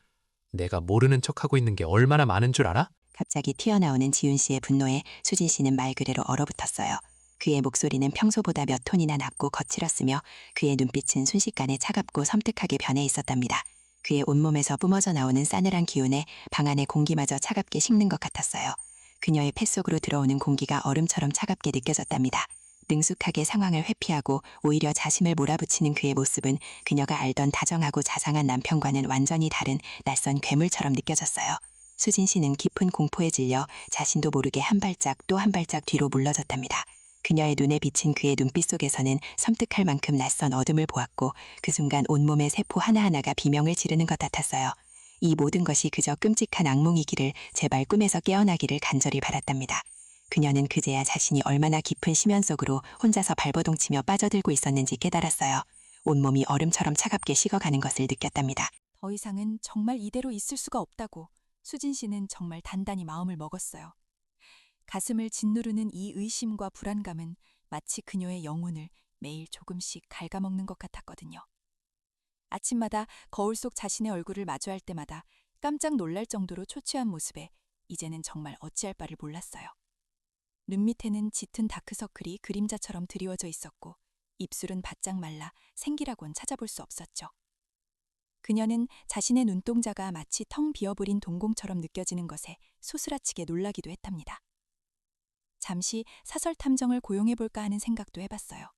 내가 모르는 척하고 있는 게 얼마나 많은 줄 알아? 갑자기 튀어나오는 지훈 씨의 분노에 수진 씨는 말 그대로 얼어붙었어요. 그의 목소리는 평소보다 몇 톤이나 낮고 거칠었으며 그의 눈빛은 순식간에 차갑고 섬뜩하게 변해 있었답니다. 그의 온몸에서 뿜어져 나오는 싸늘한 기운에 방 안의 공기마저 차갑게 식는 것 같았어요. 그녀의 뱃속으로 들어오는 공기가 얼음처럼 차갑게 느껴졌답니다. 능숙하게 상황을 회피하고 오히려 자신을 몰아붙이는 그의 모습은 그녀가 알던 다정하고 자상한 남편과는 완전히 다른 낯선 괴물처럼 느껴졌어요. 수진 씨는 깊은 공포에 질려 자신도 모르게 한 발짝 또 한 발짝 뒤로 물러졌답니다. 그녀의 눈에 비친 그의 눈빛 속에서는 섬뜩할 만큼 낯선 어둠을 보았고 그 순간 온몸의 세포 하나하나가 비명을 지르는 것 같았어요. 이 모든 것이 그저 끔찍한 악몽이기를 제발 꿈에서 깨어나기를 간절히 바랐답니다. 그녀는 그제야 자신이 얼마나 깊은 심연 속으로 혼자서 발버둥치며 빠져들고 있었는지 깨달았어요. 온몸이 얼음처럼 차갑게 식어가는 것을 느꼈답니다. 더 이상은 정말 이대로 있을 수가 없다고 수진 씨는 정말 단단히 마음을 먹었어요. 가슴을 짓누르는 이 의심과 불안감은 마치 그녀의 영혼을 매일 조금씩 갉아먹는 것 같았거든요. 아침마다 거울 속 자신의 얼굴을 마주할 때마다 깜짝 놀랄 정도로 초췌한 모습에 이제는 정말 어찌할 바를 몰랐어요. 눈 밑에는 짙은 다크서클이 그림자처럼 드리워져 있었고 입술은 바짝 말라 생기라곤 찾아볼 수 없었죠. 그녀는 자신의 눈동자가 마치 텅 비어버린 동공처럼 느껴지는 것에 소스라치게 놀라기도 했답니다. 잠시 사설 탐정을 고용해볼까 하는 생각도 해봤어요.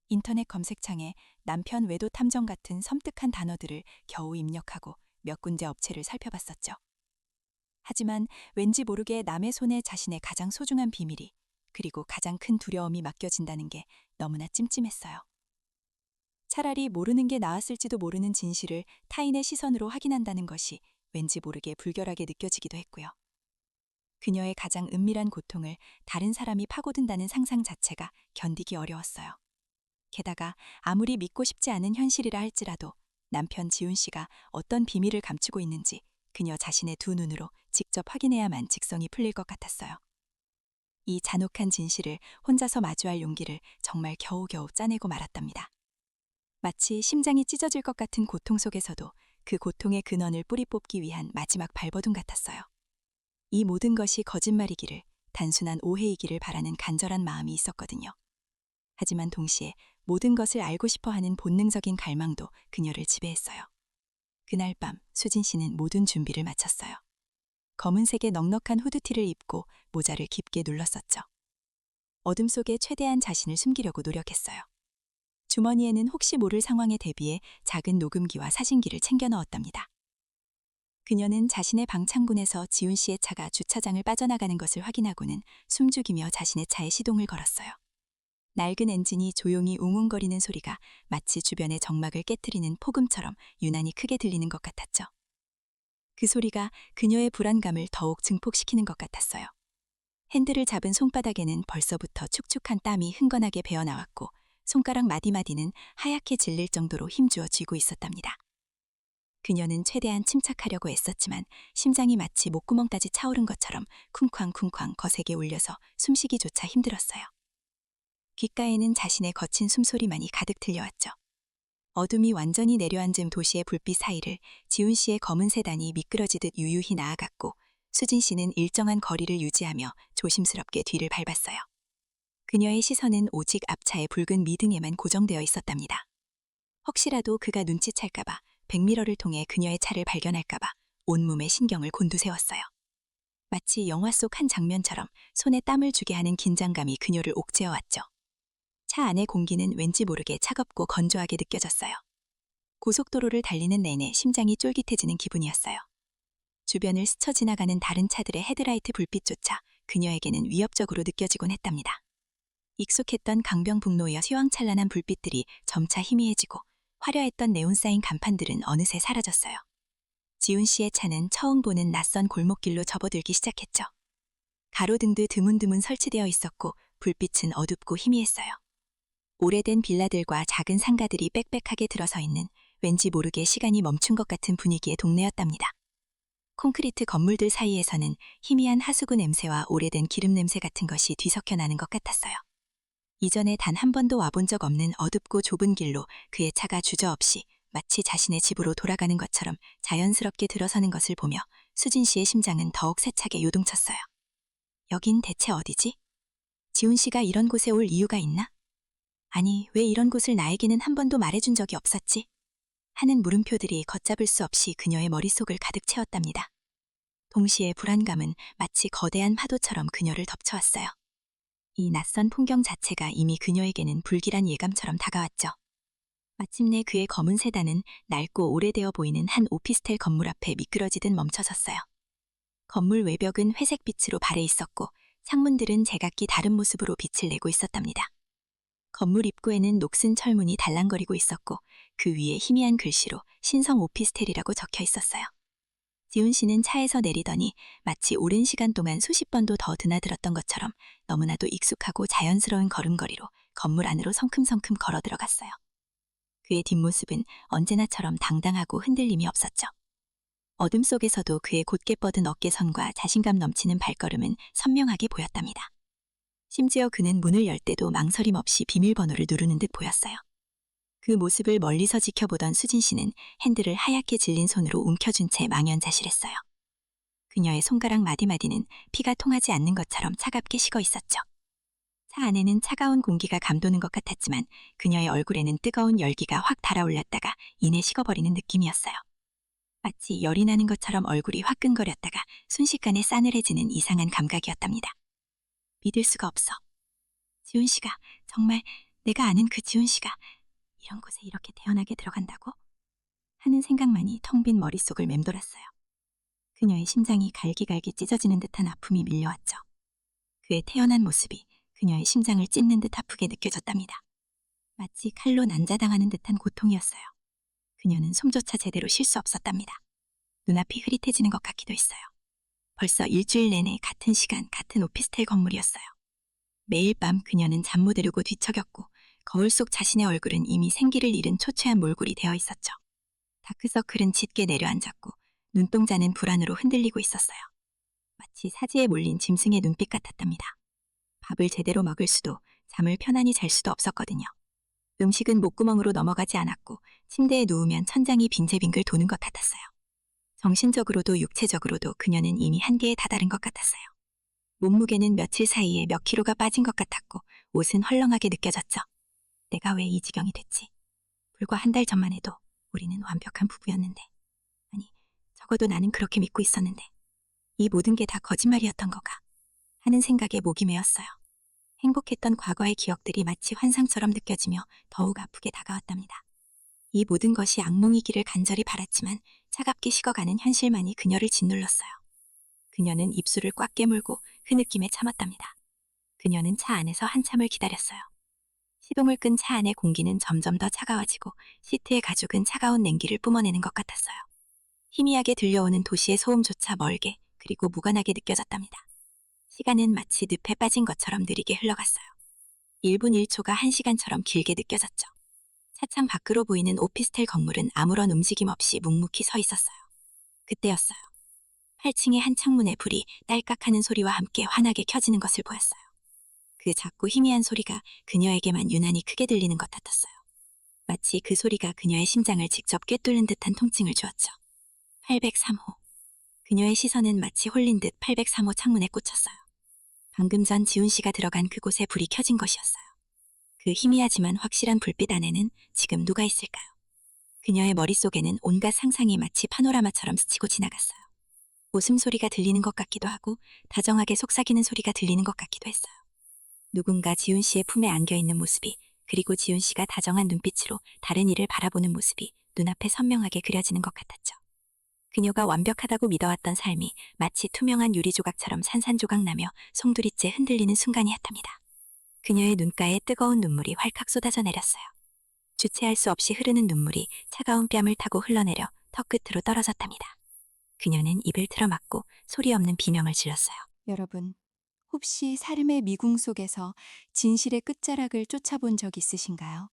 인터넷 검색창에 남편 외도 탐정 같은 섬뜩한 단어들을 겨우 입력하고 몇 군데 업체를 살펴봤었죠. 하지만 왠지 모르게 남의 손에 자신의 가장 소중한 비밀이 그리고 가장 큰 두려움이 맡겨진다는 게 너무나 찜찜했어요. 차라리 모르는 게 나았을지도 모르는 진실을 타인의 시선으로 확인한다는 것이 왠지 모르게 불결하게 느껴지기도 했고요. 그녀의 가장 은밀한 고통을 다른 사람이 파고든다는 상상 자체가 견디기 어려웠어요. 게다가 아무리 믿고 싶지 않은 현실이라 할지라도 남편 지훈 씨가 어떤 비밀을 감추고 있는지 그녀 자신의 두 눈으로 직접 확인해야만 직성이 풀릴 것 같았어요. 이 잔혹한 진실을 혼자서 마주할 용기를 정말 겨우겨우 짜내고 말았답니다. 마치 심장이 찢어질 것 같은 고통 속에서도 그 고통의 근원을 뿌리 뽑기 위한 마지막 발버둥 같았어요. 이 모든 것이 거짓말이기를, 단순한 오해이기를 바라는 간절한 마음이 있었거든요. 하지만 동시에 모든 것을 알고 싶어하는 본능적인 갈망도 그녀를 지배했어요. 그날 밤 수진 씨는 모든 준비를 마쳤어요. 검은색의 넉넉한 후드티를 입고 모자를 깊게 눌렀었죠. 어둠 속에 최대한 자신을 숨기려고 노력했어요. 주머니에는 혹시 모를 상황에 대비해 작은 녹음기와 사진기를 챙겨 넣었답니다. 그녀는 자신의 방 창문에서 지훈 씨의 차가 주차장을 빠져나가는 것을 확인하고는 숨죽이며 자신의 차에 시동을 걸었어요. 낡은 엔진이 조용히 웅웅거리는 소리가 마치 주변의 정막을 깨트리는 폭음처럼 유난히 크게 들리는 것 같았죠. 그 소리가 그녀의 불안감을 더욱 증폭시키는 것 같았어요. 핸들을 잡은 손바닥에는 벌써부터 축축한 땀이 흥건하게 배어나왔고 손가락 마디마디는 하얗게 질릴 정도로 힘주어 쥐고 있었답니다. 그녀는 최대한 침착하려고 애썼지만 심장이 마치 목구멍까지 차오른 것처럼 쿵쾅쿵쾅 거세게 울려서 숨쉬기조차 힘들었어요. 귓가에는 자신의 거친 숨소리만이 가득 들려왔죠. 어둠이 완전히 내려앉은 도시의 불빛 사이를 지훈 씨의 검은 세단이 미끄러지듯 유유히 나아갔고 수진 씨는 일정한 거리를 유지하며 조심스럽게 뒤를 밟았어요. 그녀의 시선은 오직 앞차의 붉은 미등에만 고정되어 있었답니다. 혹시라도 그가 눈치챌까봐 백미러를 통해 그녀의 차를 발견할까봐 온몸에 신경을 곤두세웠어요. 마치 영화 속 한 장면처럼 손에 땀을 주게 하는 긴장감이 그녀를 옥죄어왔죠. 차 안의 공기는 왠지 모르게 차갑고 건조하게 느껴졌어요. 고속도로를 달리는 내내 심장이 쫄깃해지는 기분이었어요. 주변을 스쳐 지나가는 다른 차들의 헤드라이트 불빛조차 그녀에게는 위협적으로 느껴지곤 했답니다. 익숙했던 강변북로의 휘황찬란한 불빛들이 점차 희미해지고 화려했던 네온사인 간판들은 어느새 사라졌어요. 지훈 씨의 차는 처음 보는 낯선 골목길로 접어들기 시작했죠. 가로등도 드문드문 설치되어 있었고 불빛은 어둡고 희미했어요. 오래된 빌라들과 작은 상가들이 빽빽하게 들어서 있는 왠지 모르게 시간이 멈춘 것 같은 분위기의 동네였답니다. 콘크리트 건물들 사이에서는 희미한 하수구 냄새와 오래된 기름 냄새 같은 것이 뒤섞여 나는 것 같았어요. 이전에 단 한 번도 와본 적 없는 어둡고 좁은 길로 그의 차가 주저없이 마치 자신의 집으로 돌아가는 것처럼 자연스럽게 들어서는 것을 보며 수진 씨의 심장은 더욱 세차게 요동쳤어요. 여긴 대체 어디지? 지훈 씨가 이런 곳에 올 이유가 있나? 아니, 왜 이런 곳을 나에게는 한 번도 말해준 적이 없었지? 하는 물음표들이 걷잡을 수 없이 그녀의 머릿속을 가득 채웠답니다. 동시에 불안감은 마치 거대한 파도처럼 그녀를 덮쳐왔어요. 이 낯선 풍경 자체가 이미 그녀에게는 불길한 예감처럼 다가왔죠. 마침내 그의 검은 세단은 낡고 오래되어 보이는 한 오피스텔 건물 앞에 미끄러지듯 멈춰섰어요. 건물 외벽은 회색 빛으로 발해 있었고 창문들은 제각기 다른 모습으로 빛을 내고 있었답니다. 건물 입구에는 녹슨 철문이 달랑거리고 있었고 그 위에 희미한 글씨로 신성 오피스텔이라고 적혀 있었어요. 지훈 씨는 차에서 내리더니 마치 오랜 시간 동안 수십 번도 더 드나들었던 것처럼 너무나도 익숙하고 자연스러운 걸음걸이로 건물 안으로 성큼성큼 걸어 들어갔어요. 그의 뒷모습은 언제나처럼 당당하고 흔들림이 없었죠. 어둠 속에서도 그의 곧게 뻗은 어깨선과 자신감 넘치는 발걸음은 선명하게 보였답니다. 심지어 그는 문을 열 때도 망설임 없이 비밀번호를 누르는 듯 보였어요. 그 모습을 멀리서 지켜보던 수진 씨는 핸들을 하얗게 질린 손으로 움켜쥔 채 망연자실했어요. 그녀의 손가락 마디마디는 피가 통하지 않는 것처럼 차갑게 식어 있었죠. 차 안에는 차가운 공기가 감도는 것 같았지만 그녀의 얼굴에는 뜨거운 열기가 확 달아올랐다가 이내 식어버리는 느낌이었어요. 마치 열이 나는 것처럼 얼굴이 화끈거렸다가 순식간에 싸늘해지는 이상한 감각이었답니다. 믿을 수가 없어. 지훈 씨가 정말 내가 아는 그 지훈 씨가 이런 곳에 이렇게 태연하게 들어간다고? 하는 생각만이 텅 빈 머릿속을 맴돌았어요. 그녀의 심장이 갈기갈기 찢어지는 듯한 아픔이 밀려왔죠. 그의 태연한 모습이 그녀의 심장을 찢는 듯 아프게 느껴졌답니다. 마치 칼로 난자당하는 듯한 고통이었어요. 그녀는 숨조차 제대로 쉴 수 없었답니다. 눈앞이 흐릿해지는 것 같기도 했어요. 벌써 일주일 내내 같은 시간, 같은 오피스텔 건물이었어요. 매일 밤 그녀는 잠 못 이루고 뒤척였고 거울 속 자신의 얼굴은 이미 생기를 잃은 초췌한 몰골이 되어 있었죠. 다크서클은 짙게 내려앉았고 눈동자는 불안으로 흔들리고 있었어요. 마치 사지에 몰린 짐승의 눈빛 같았답니다. 밥을 제대로 먹을 수도 잠을 편안히 잘 수도 없었거든요. 음식은 목구멍으로 넘어가지 않았고 침대에 누우면 천장이 빙글빙글 도는 것 같았어요. 정신적으로도 육체적으로도 그녀는 이미 한계에 다다른 것 같았어요. 몸무게는 며칠 사이에 몇 킬로가 빠진 것 같았고 옷은 헐렁하게 느껴졌죠. 내가 왜 이 지경이 됐지? 불과 한 달 전만 해도 우리는 완벽한 부부였는데. 아니, 적어도 나는 그렇게 믿고 있었는데. 이 모든 게 다 거짓말이었던 거가 하는 생각에 목이 메었어요. 행복했던 과거의 기억들이 마치 환상처럼 느껴지며 더욱 아프게 다가왔답니다. 이 모든 것이 악몽이기를 간절히 바랐지만 차갑게 식어가는 현실만이 그녀를 짓눌렀어요. 그녀는 입술을 꽉 깨물고 흐느낌에 참았답니다. 그녀는 차 안에서 한참을 기다렸어요. 시동을 끈 차 안의 공기는 점점 더 차가워지고 시트의 가죽은 차가운 냉기를 뿜어내는 것 같았어요. 희미하게 들려오는 도시의 소음조차 멀게 그리고 무관하게 느껴졌답니다. 시간은 마치 늪에 빠진 것처럼 느리게 흘러갔어요. 1분 1초가 1시간처럼 길게 느껴졌죠. 차창 밖으로 보이는 오피스텔 건물은 아무런 움직임 없이 묵묵히 서 있었어요. 그때였어요. 8층의 한 창문에 불이 딸깍하는 소리와 함께 환하게 켜지는 것을 보였어요. 그 작고 희미한 소리가 그녀에게만 유난히 크게 들리는 것 같았어요. 마치 그 소리가 그녀의 심장을 직접 꿰뚫는 듯한 통증을 주었죠. 803호. 그녀의 시선은 마치 홀린 듯 803호 창문에 꽂혔어요. 방금 전 지훈 씨가 들어간 그곳에 불이 켜진 것이었어요. 그 희미하지만 확실한 불빛 안에는 지금 누가 있을까요? 그녀의 머릿속에는 온갖 상상이 마치 파노라마처럼 스치고 지나갔어요. 웃음소리가 들리는 것 같기도 하고 다정하게 속삭이는 소리가 들리는 것 같기도 했어요. 누군가 지훈 씨의 품에 안겨있는 모습이, 그리고 지훈 씨가 다정한 눈빛으로 다른 이를 바라보는 모습이 눈앞에 선명하게 그려지는 것 같았죠. 그녀가 완벽하다고 믿어왔던 삶이 마치 투명한 유리 조각처럼 산산조각나며 송두리째 흔들리는 순간이었답니다. 그녀의 눈가에 뜨거운 눈물이 활칵 쏟아져 내렸어요. 주체할 수 없이 흐르는 눈물이 차가운 뺨을 타고 흘러내려 턱 끝으로 떨어졌답니다. 그녀는 입을 틀어막고 소리 없는 비명을 질렀어요. 여러분, 혹시 삶의 미궁 속에서 진실의 끝자락을 쫓아본 적 있으신가요?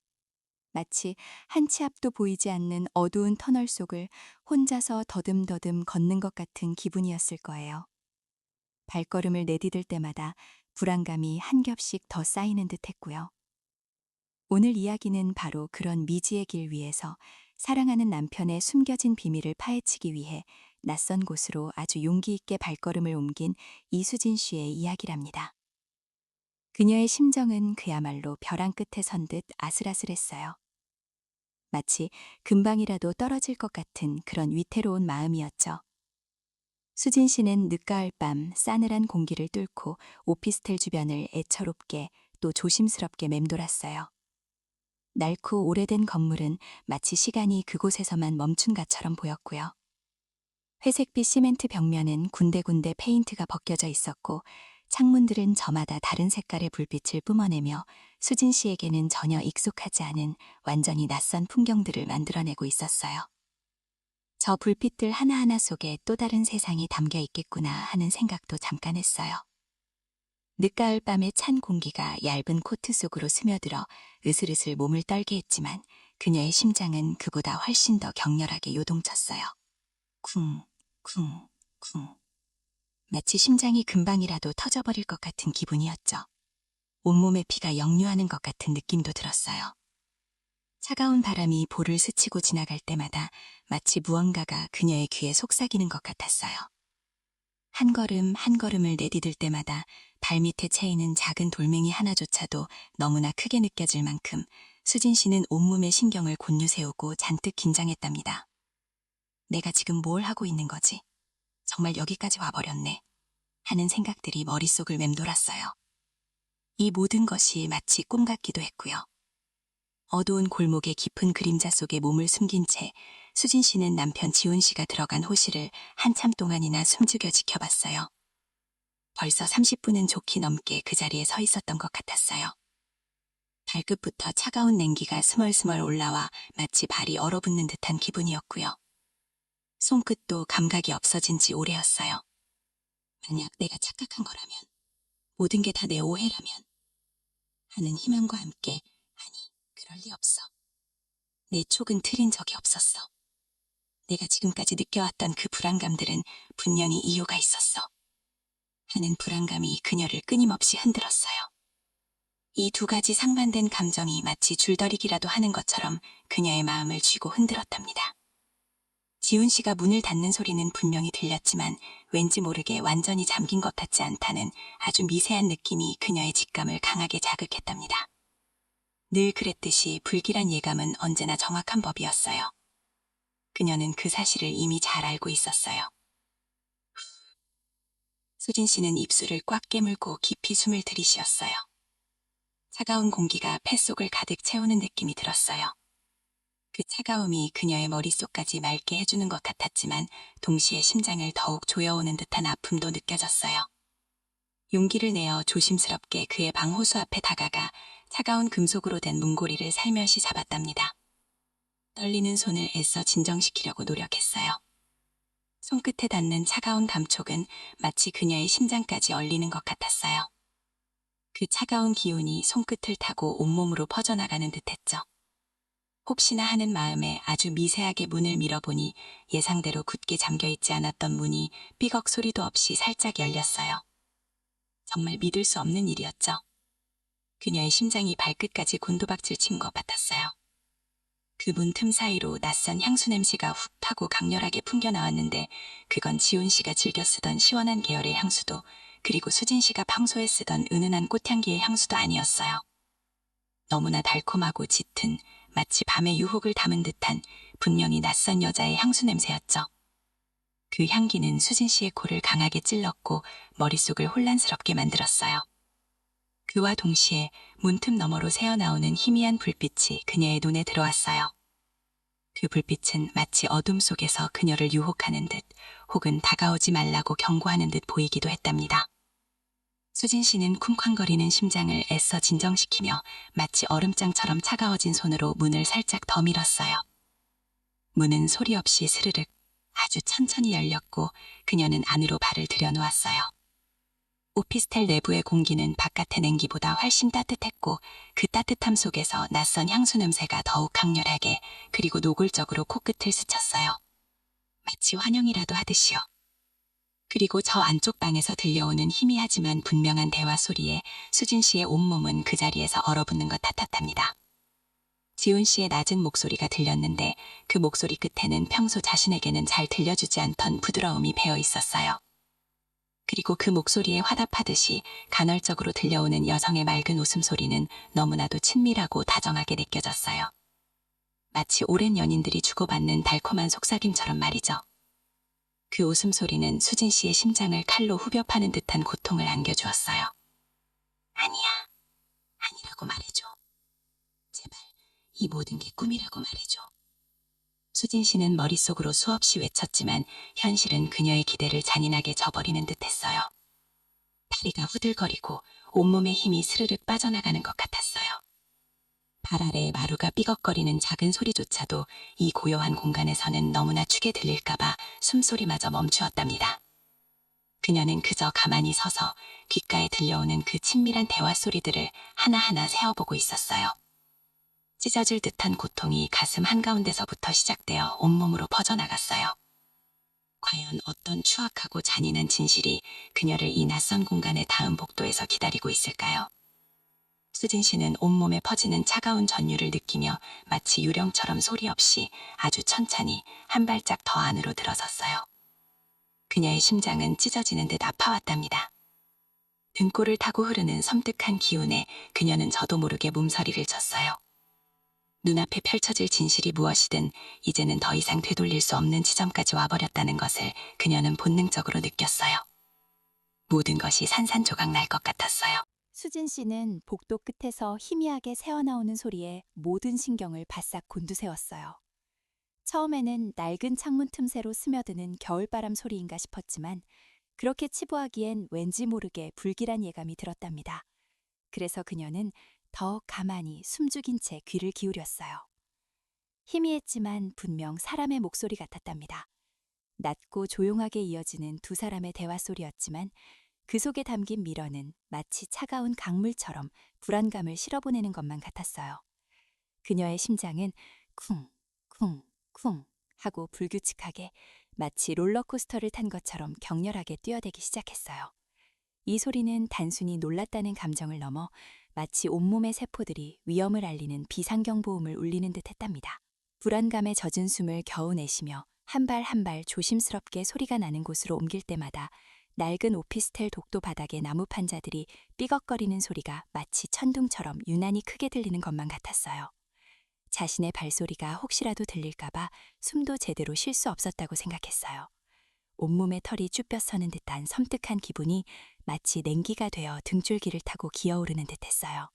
마치 한 치 앞도 보이지 않는 어두운 터널 속을 혼자서 더듬더듬 걷는 것 같은 기분이었을 거예요. 발걸음을 내디딜 때마다 불안감이 한 겹씩 더 쌓이는 듯 했고요. 오늘 이야기는 바로 그런 미지의 길 위에서 사랑하는 남편의 숨겨진 비밀을 파헤치기 위해 낯선 곳으로 아주 용기 있게 발걸음을 옮긴 이수진 씨의 이야기랍니다. 그녀의 심정은 그야말로 벼랑 끝에 선 듯 아슬아슬했어요. 마치 금방이라도 떨어질 것 같은 그런 위태로운 마음이었죠. 수진 씨는 늦가을 밤 싸늘한 공기를 뚫고 오피스텔 주변을 애처롭게 또 조심스럽게 맴돌았어요. 낡고 오래된 건물은 마치 시간이 그곳에서만 멈춘 것처럼 보였고요. 회색빛 시멘트 벽면은 군데군데 페인트가 벗겨져 있었고 창문들은 저마다 다른 색깔의 불빛을 뿜어내며 수진 씨에게는 전혀 익숙하지 않은 완전히 낯선 풍경들을 만들어내고 있었어요. 저 불빛들 하나하나 속에 또 다른 세상이 담겨 있겠구나 하는 생각도 잠깐 했어요. 늦가을 밤의 찬 공기가 얇은 코트 속으로 스며들어 으슬으슬 몸을 떨게 했지만 그녀의 심장은 그보다 훨씬 더 격렬하게 요동쳤어요. 쿵, 쿵, 쿵. 마치 심장이 금방이라도 터져버릴 것 같은 기분이었죠. 온몸에 피가 역류하는 것 같은 느낌도 들었어요. 차가운 바람이 볼을 스치고 지나갈 때마다 마치 무언가가 그녀의 귀에 속삭이는 것 같았어요. 한 걸음 한 걸음을 내디딜 때마다 발밑에 채이는 작은 돌멩이 하나조차도 너무나 크게 느껴질 만큼 수진 씨는 온몸의 신경을 곤두세우고 잔뜩 긴장했답니다. 내가 지금 뭘 하고 있는 거지? 정말 여기까지 와버렸네. 하는 생각들이 머릿속을 맴돌았어요. 이 모든 것이 마치 꿈 같기도 했고요. 어두운 골목의 깊은 그림자 속에 몸을 숨긴 채 수진 씨는 남편 지훈 씨가 들어간 호실을 한참 동안이나 숨죽여 지켜봤어요. 벌써 30분은 좋게 넘게 그 자리에 서 있었던 것 같았어요. 발끝부터 차가운 냉기가 스멀스멀 올라와 마치 발이 얼어붙는 듯한 기분이었고요. 손끝도 감각이 없어진 지 오래였어요. 만약 내가 착각한 거라면, 모든 게 다 내 오해라면 하는 희망과 함께 아니, 그럴 리 없어. 내 촉은 틀린 적이 없었어. 내가 지금까지 느껴왔던 그 불안감들은 분명히 이유가 있었어. 하는 불안감이 그녀를 끊임없이 흔들었어요. 이 두 가지 상반된 감정이 마치 줄다리기라도 하는 것처럼 그녀의 마음을 쥐고 흔들었답니다. 지훈 씨가 문을 닫는 소리는 분명히 들렸지만 왠지 모르게 완전히 잠긴 것 같지 않다는 아주 미세한 느낌이 그녀의 직감을 강하게 자극했답니다. 늘 그랬듯이 불길한 예감은 언제나 정확한 법이었어요. 그녀는 그 사실을 이미 잘 알고 있었어요. 수진 씨는 입술을 꽉 깨물고 깊이 숨을 들이쉬었어요. 차가운 공기가 폐속을 가득 채우는 느낌이 들었어요. 그 차가움이 그녀의 머릿속까지 맑게 해주는 것 같았지만 동시에 심장을 더욱 조여오는 듯한 아픔도 느껴졌어요. 용기를 내어 조심스럽게 그의 방 호수 앞에 다가가 차가운 금속으로 된 문고리를 살며시 잡았답니다. 떨리는 손을 애써 진정시키려고 노력했어요. 손끝에 닿는 차가운 감촉은 마치 그녀의 심장까지 얼리는 것 같았어요. 그 차가운 기운이 손끝을 타고 온몸으로 퍼져나가는 듯했죠. 혹시나 하는 마음에 아주 미세하게 문을 밀어보니 예상대로 굳게 잠겨있지 않았던 문이 삐걱 소리도 없이 살짝 열렸어요. 정말 믿을 수 없는 일이었죠. 그녀의 심장이 발끝까지 곤두박질 친 것 같았어요. 그 문 틈 사이로 낯선 향수 냄새가 훅 하고 강렬하게 풍겨나왔는데 그건 지훈 씨가 즐겨 쓰던 시원한 계열의 향수도 그리고 수진 씨가 평소에 쓰던 은은한 꽃향기의 향수도 아니었어요. 너무나 달콤하고 짙은 마치 밤의 유혹을 담은 듯한 분명히 낯선 여자의 향수 냄새였죠. 그 향기는 수진 씨의 코를 강하게 찔렀고 머릿속을 혼란스럽게 만들었어요. 그와 동시에 문틈 너머로 새어나오는 희미한 불빛이 그녀의 눈에 들어왔어요. 그 불빛은 마치 어둠 속에서 그녀를 유혹하는 듯 혹은 다가오지 말라고 경고하는 듯 보이기도 했답니다. 수진 씨는 쿵쾅거리는 심장을 애써 진정시키며 마치 얼음장처럼 차가워진 손으로 문을 살짝 더 밀었어요. 문은 소리 없이 스르륵 아주 천천히 열렸고 그녀는 안으로 발을 들여놓았어요. 오피스텔 내부의 공기는 바깥의 냉기보다 훨씬 따뜻했고 그 따뜻함 속에서 낯선 향수 냄새가 더욱 강렬하게 그리고 노골적으로 코끝을 스쳤어요. 마치 환영이라도 하듯이요. 그리고 저 안쪽 방에서 들려오는 희미하지만 분명한 대화 소리에 수진 씨의 온몸은 그 자리에서 얼어붙는 것 같았답니다. 지훈 씨의 낮은 목소리가 들렸는데 그 목소리 끝에는 평소 자신에게는 잘 들려주지 않던 부드러움이 배어 있었어요. 그리고 그 목소리에 화답하듯이 간헐적으로 들려오는 여성의 맑은 웃음소리는 너무나도 친밀하고 다정하게 느껴졌어요. 마치 오랜 연인들이 주고받는 달콤한 속삭임처럼 말이죠. 그 웃음소리는 수진 씨의 심장을 칼로 후벼 파는 듯한 고통을 안겨주었어요. 아니야, 아니라고 말해줘. 제발 이 모든 게 꿈이라고 말해줘. 수진 씨는 머릿속으로 수없이 외쳤지만 현실은 그녀의 기대를 잔인하게 저버리는 듯했어요. 다리가 후들거리고 온몸의 힘이 스르륵 빠져나가는 것 같았어요. 발 아래의 마루가 삐걱거리는 작은 소리조차도 이 고요한 공간에서는 너무나 축에 들릴까봐 숨소리마저 멈추었답니다. 그녀는 그저 가만히 서서 귓가에 들려오는 그 친밀한 대화 소리들을 하나하나 세어보고 있었어요. 찢어질 듯한 고통이 가슴 한가운데서부터 시작되어 온몸으로 퍼져나갔어요. 과연 어떤 추악하고 잔인한 진실이 그녀를 이 낯선 공간의 다음 복도에서 기다리고 있을까요? 수진 씨는 온몸에 퍼지는 차가운 전율을 느끼며 마치 유령처럼 소리 없이 아주 천천히 한 발짝 더 안으로 들어섰어요. 그녀의 심장은 찢어지는 듯 아파왔답니다. 등골을 타고 흐르는 섬뜩한 기운에 그녀는 저도 모르게 몸서리를 쳤어요. 눈앞에 펼쳐질 진실이 무엇이든 이제는 더 이상 되돌릴 수 없는 지점까지 와버렸다는 것을 그녀는 본능적으로 느꼈어요. 모든 것이 산산조각 날 것 같았어요. 수진 씨는 복도 끝에서 희미하게 새어나오는 소리에 모든 신경을 바싹 곤두세웠어요. 처음에는 낡은 창문 틈새로 스며드는 겨울바람 소리인가 싶었지만 그렇게 치부하기엔 왠지 모르게 불길한 예감이 들었답니다. 그래서 그녀는 더 가만히 숨죽인 채 귀를 기울였어요. 희미했지만 분명 사람의 목소리 같았답니다. 낮고 조용하게 이어지는 두 사람의 대화 소리였지만 그 속에 담긴 미러는 마치 차가운 강물처럼 불안감을 실어보내는 것만 같았어요. 그녀의 심장은 쿵, 쿵, 쿵 하고 불규칙하게 마치 롤러코스터를 탄 것처럼 격렬하게 뛰어대기 시작했어요. 이 소리는 단순히 놀랐다는 감정을 넘어 마치 온몸의 세포들이 위험을 알리는 비상경보음을 울리는 듯 했답니다. 불안감에 젖은 숨을 겨우 내쉬며 한 발 한 발 조심스럽게 소리가 나는 곳으로 옮길 때마다 낡은 오피스텔 독도 바닥의 나무 판자들이 삐걱거리는 소리가 마치 천둥처럼 유난히 크게 들리는 것만 같았어요. 자신의 발소리가 혹시라도 들릴까봐 숨도 제대로 쉴 수 없었다고 생각했어요. 온몸에 털이 쭈뼛서는 듯한 섬뜩한 기분이 마치 냉기가 되어 등줄기를 타고 기어오르는 듯했어요.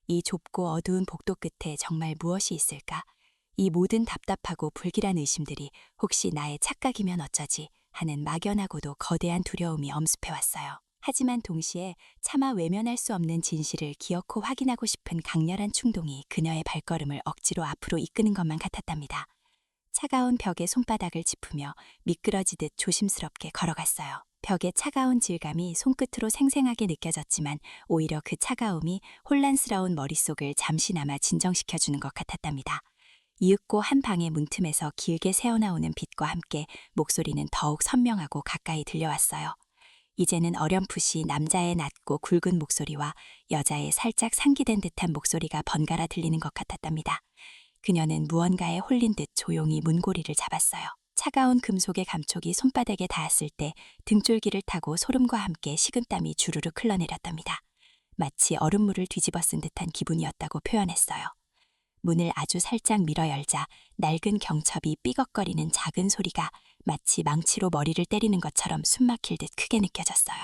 이 좁고 어두운 복도 끝에 정말 무엇이 있을까? 이 모든 답답하고 불길한 의심들이 혹시 나의 착각이면 어쩌지 하는 막연하고도 거대한 두려움이 엄습해왔어요. 하지만 동시에 차마 외면할 수 없는 진실을 기어코 확인하고 싶은 강렬한 충동이 그녀의 발걸음을 억지로 앞으로 이끄는 것만 같았답니다. 차가운 벽에 손바닥을 짚으며 미끄러지듯 조심스럽게 걸어갔어요. 벽의 차가운 질감이 손끝으로 생생하게 느껴졌지만 오히려 그 차가움이 혼란스러운 머릿속을 잠시나마 진정시켜주는 것 같았답니다. 이윽고 한 방의 문틈에서 길게 새어나오는 빛과 함께 목소리는 더욱 선명하고 가까이 들려왔어요. 이제는 어렴풋이 남자의 낮고 굵은 목소리와 여자의 살짝 상기된 듯한 목소리가 번갈아 들리는 것 같았답니다. 그녀는 무언가에 홀린 듯 조용히 문고리를 잡았어요. 차가운 금속의 감촉이 손바닥에 닿았을 때 등줄기를 타고 소름과 함께 식은땀이 주르륵 흘러내렸답니다. 마치 얼음물을 뒤집어 쓴 듯한 기분이었다고 표현했어요. 문을 아주 살짝 밀어 열자 낡은 경첩이 삐걱거리는 작은 소리가 마치 망치로 머리를 때리는 것처럼 숨막힐 듯 크게 느껴졌어요.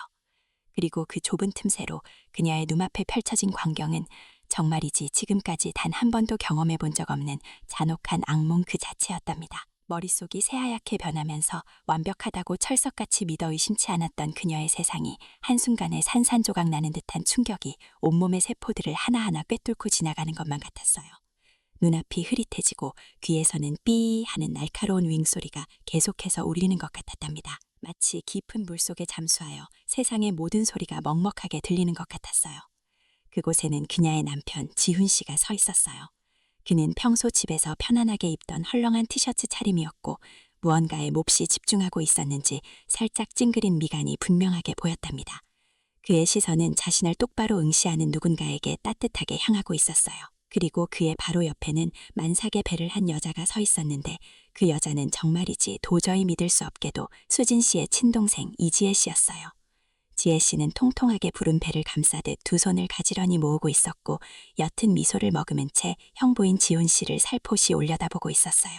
그리고 그 좁은 틈새로 그녀의 눈앞에 펼쳐진 광경은 정말이지 지금까지 단 한 번도 경험해 본 적 없는 잔혹한 악몽 그 자체였답니다. 머릿속이 새하얗게 변하면서 완벽하다고 철석같이 믿어 의심치 않았던 그녀의 세상이 한순간에 산산조각 나는 듯한 충격이 온몸의 세포들을 하나하나 꿰뚫고 지나가는 것만 같았어요. 눈앞이 흐릿해지고 귀에서는 삐 하는 날카로운 윙소리가 계속해서 울리는 것 같았답니다. 마치 깊은 물속에 잠수하여 세상의 모든 소리가 먹먹하게 들리는 것 같았어요. 그곳에는 그녀의 남편 지훈 씨가 서 있었어요. 그는 평소 집에서 편안하게 입던 헐렁한 티셔츠 차림이었고 무언가에 몹시 집중하고 있었는지 살짝 찡그린 미간이 분명하게 보였답니다. 그의 시선은 자신을 똑바로 응시하는 누군가에게 따뜻하게 향하고 있었어요. 그리고 그의 바로 옆에는 만삭의 배를 한 여자가 서 있었는데 그 여자는 정말이지 도저히 믿을 수 없게도 수진 씨의 친동생 이지혜 씨였어요. 지혜 씨는 통통하게 부른 배를 감싸듯 두 손을 가지런히 모으고 있었고 옅은 미소를 머금은 채 형부인 지훈 씨를 살포시 올려다보고 있었어요.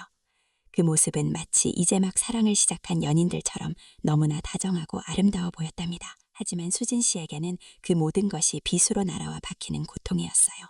그 모습은 마치 이제 막 사랑을 시작한 연인들처럼 너무나 다정하고 아름다워 보였답니다. 하지만 수진 씨에게는 그 모든 것이 비수로 날아와 박히는 고통이었어요.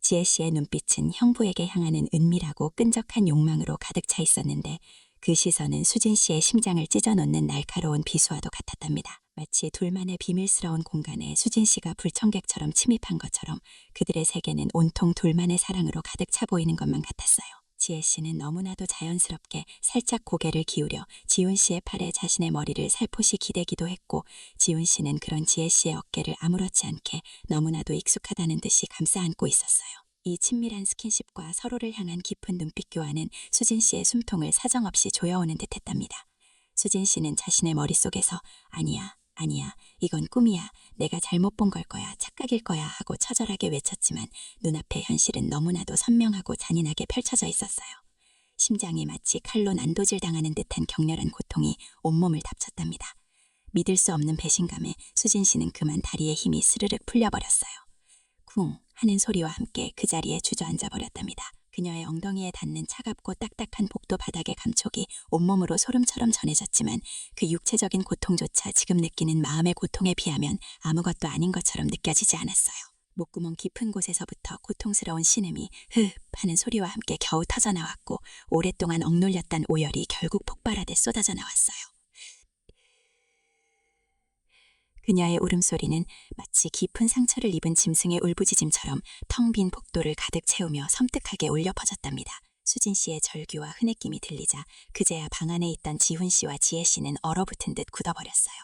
지혜 씨의 눈빛은 형부에게 향하는 은밀하고 끈적한 욕망으로 가득 차 있었는데 그 시선은 수진 씨의 심장을 찢어놓는 날카로운 비수와도 같았답니다. 마치 둘만의 비밀스러운 공간에 수진 씨가 불청객처럼 침입한 것처럼 그들의 세계는 온통 둘만의 사랑으로 가득 차 보이는 것만 같았어요. 지혜 씨는 너무나도 자연스럽게 살짝 고개를 기울여 지훈 씨의 팔에 자신의 머리를 살포시 기대기도 했고 지훈 씨는 그런 지혜 씨의 어깨를 아무렇지 않게 너무나도 익숙하다는 듯이 감싸 안고 있었어요. 이 친밀한 스킨십과 서로를 향한 깊은 눈빛 교환은 수진 씨의 숨통을 사정없이 조여오는 듯했답니다. 수진 씨는 자신의 머릿속에서 아니야, 이건 꿈이야, 내가 잘못 본 걸 거야, 착각일 거야 하고 처절하게 외쳤지만 눈앞의 현실은 너무나도 선명하고 잔인하게 펼쳐져 있었어요. 심장이 마치 칼로 난도질 당하는 듯한 격렬한 고통이 온몸을 답쳤답니다. 믿을 수 없는 배신감에 수진 씨는 그만 다리의 힘이 스르륵 풀려버렸어요. 쿵 하는 소리와 함께 그 자리에 주저앉아 버렸답니다. 그녀의 엉덩이에 닿는 차갑고 딱딱한 복도 바닥의 감촉이 온몸으로 소름처럼 전해졌지만 그 육체적인 고통조차 지금 느끼는 마음의 고통에 비하면 아무것도 아닌 것처럼 느껴지지 않았어요. 목구멍 깊은 곳에서부터 고통스러운 신음이 흡 하는 소리와 함께 겨우 터져나왔고 오랫동안 억눌렸던 오열이 결국 폭발하듯 쏟아져 나왔어요. 그녀의 울음소리는 마치 깊은 상처를 입은 짐승의 울부짖음처럼 텅 빈 복도를 가득 채우며 섬뜩하게 울려 퍼졌답니다. 수진 씨의 절규와 흐느낌이 들리자 그제야 방 안에 있던 지훈 씨와 지혜 씨는 얼어붙은 듯 굳어버렸어요.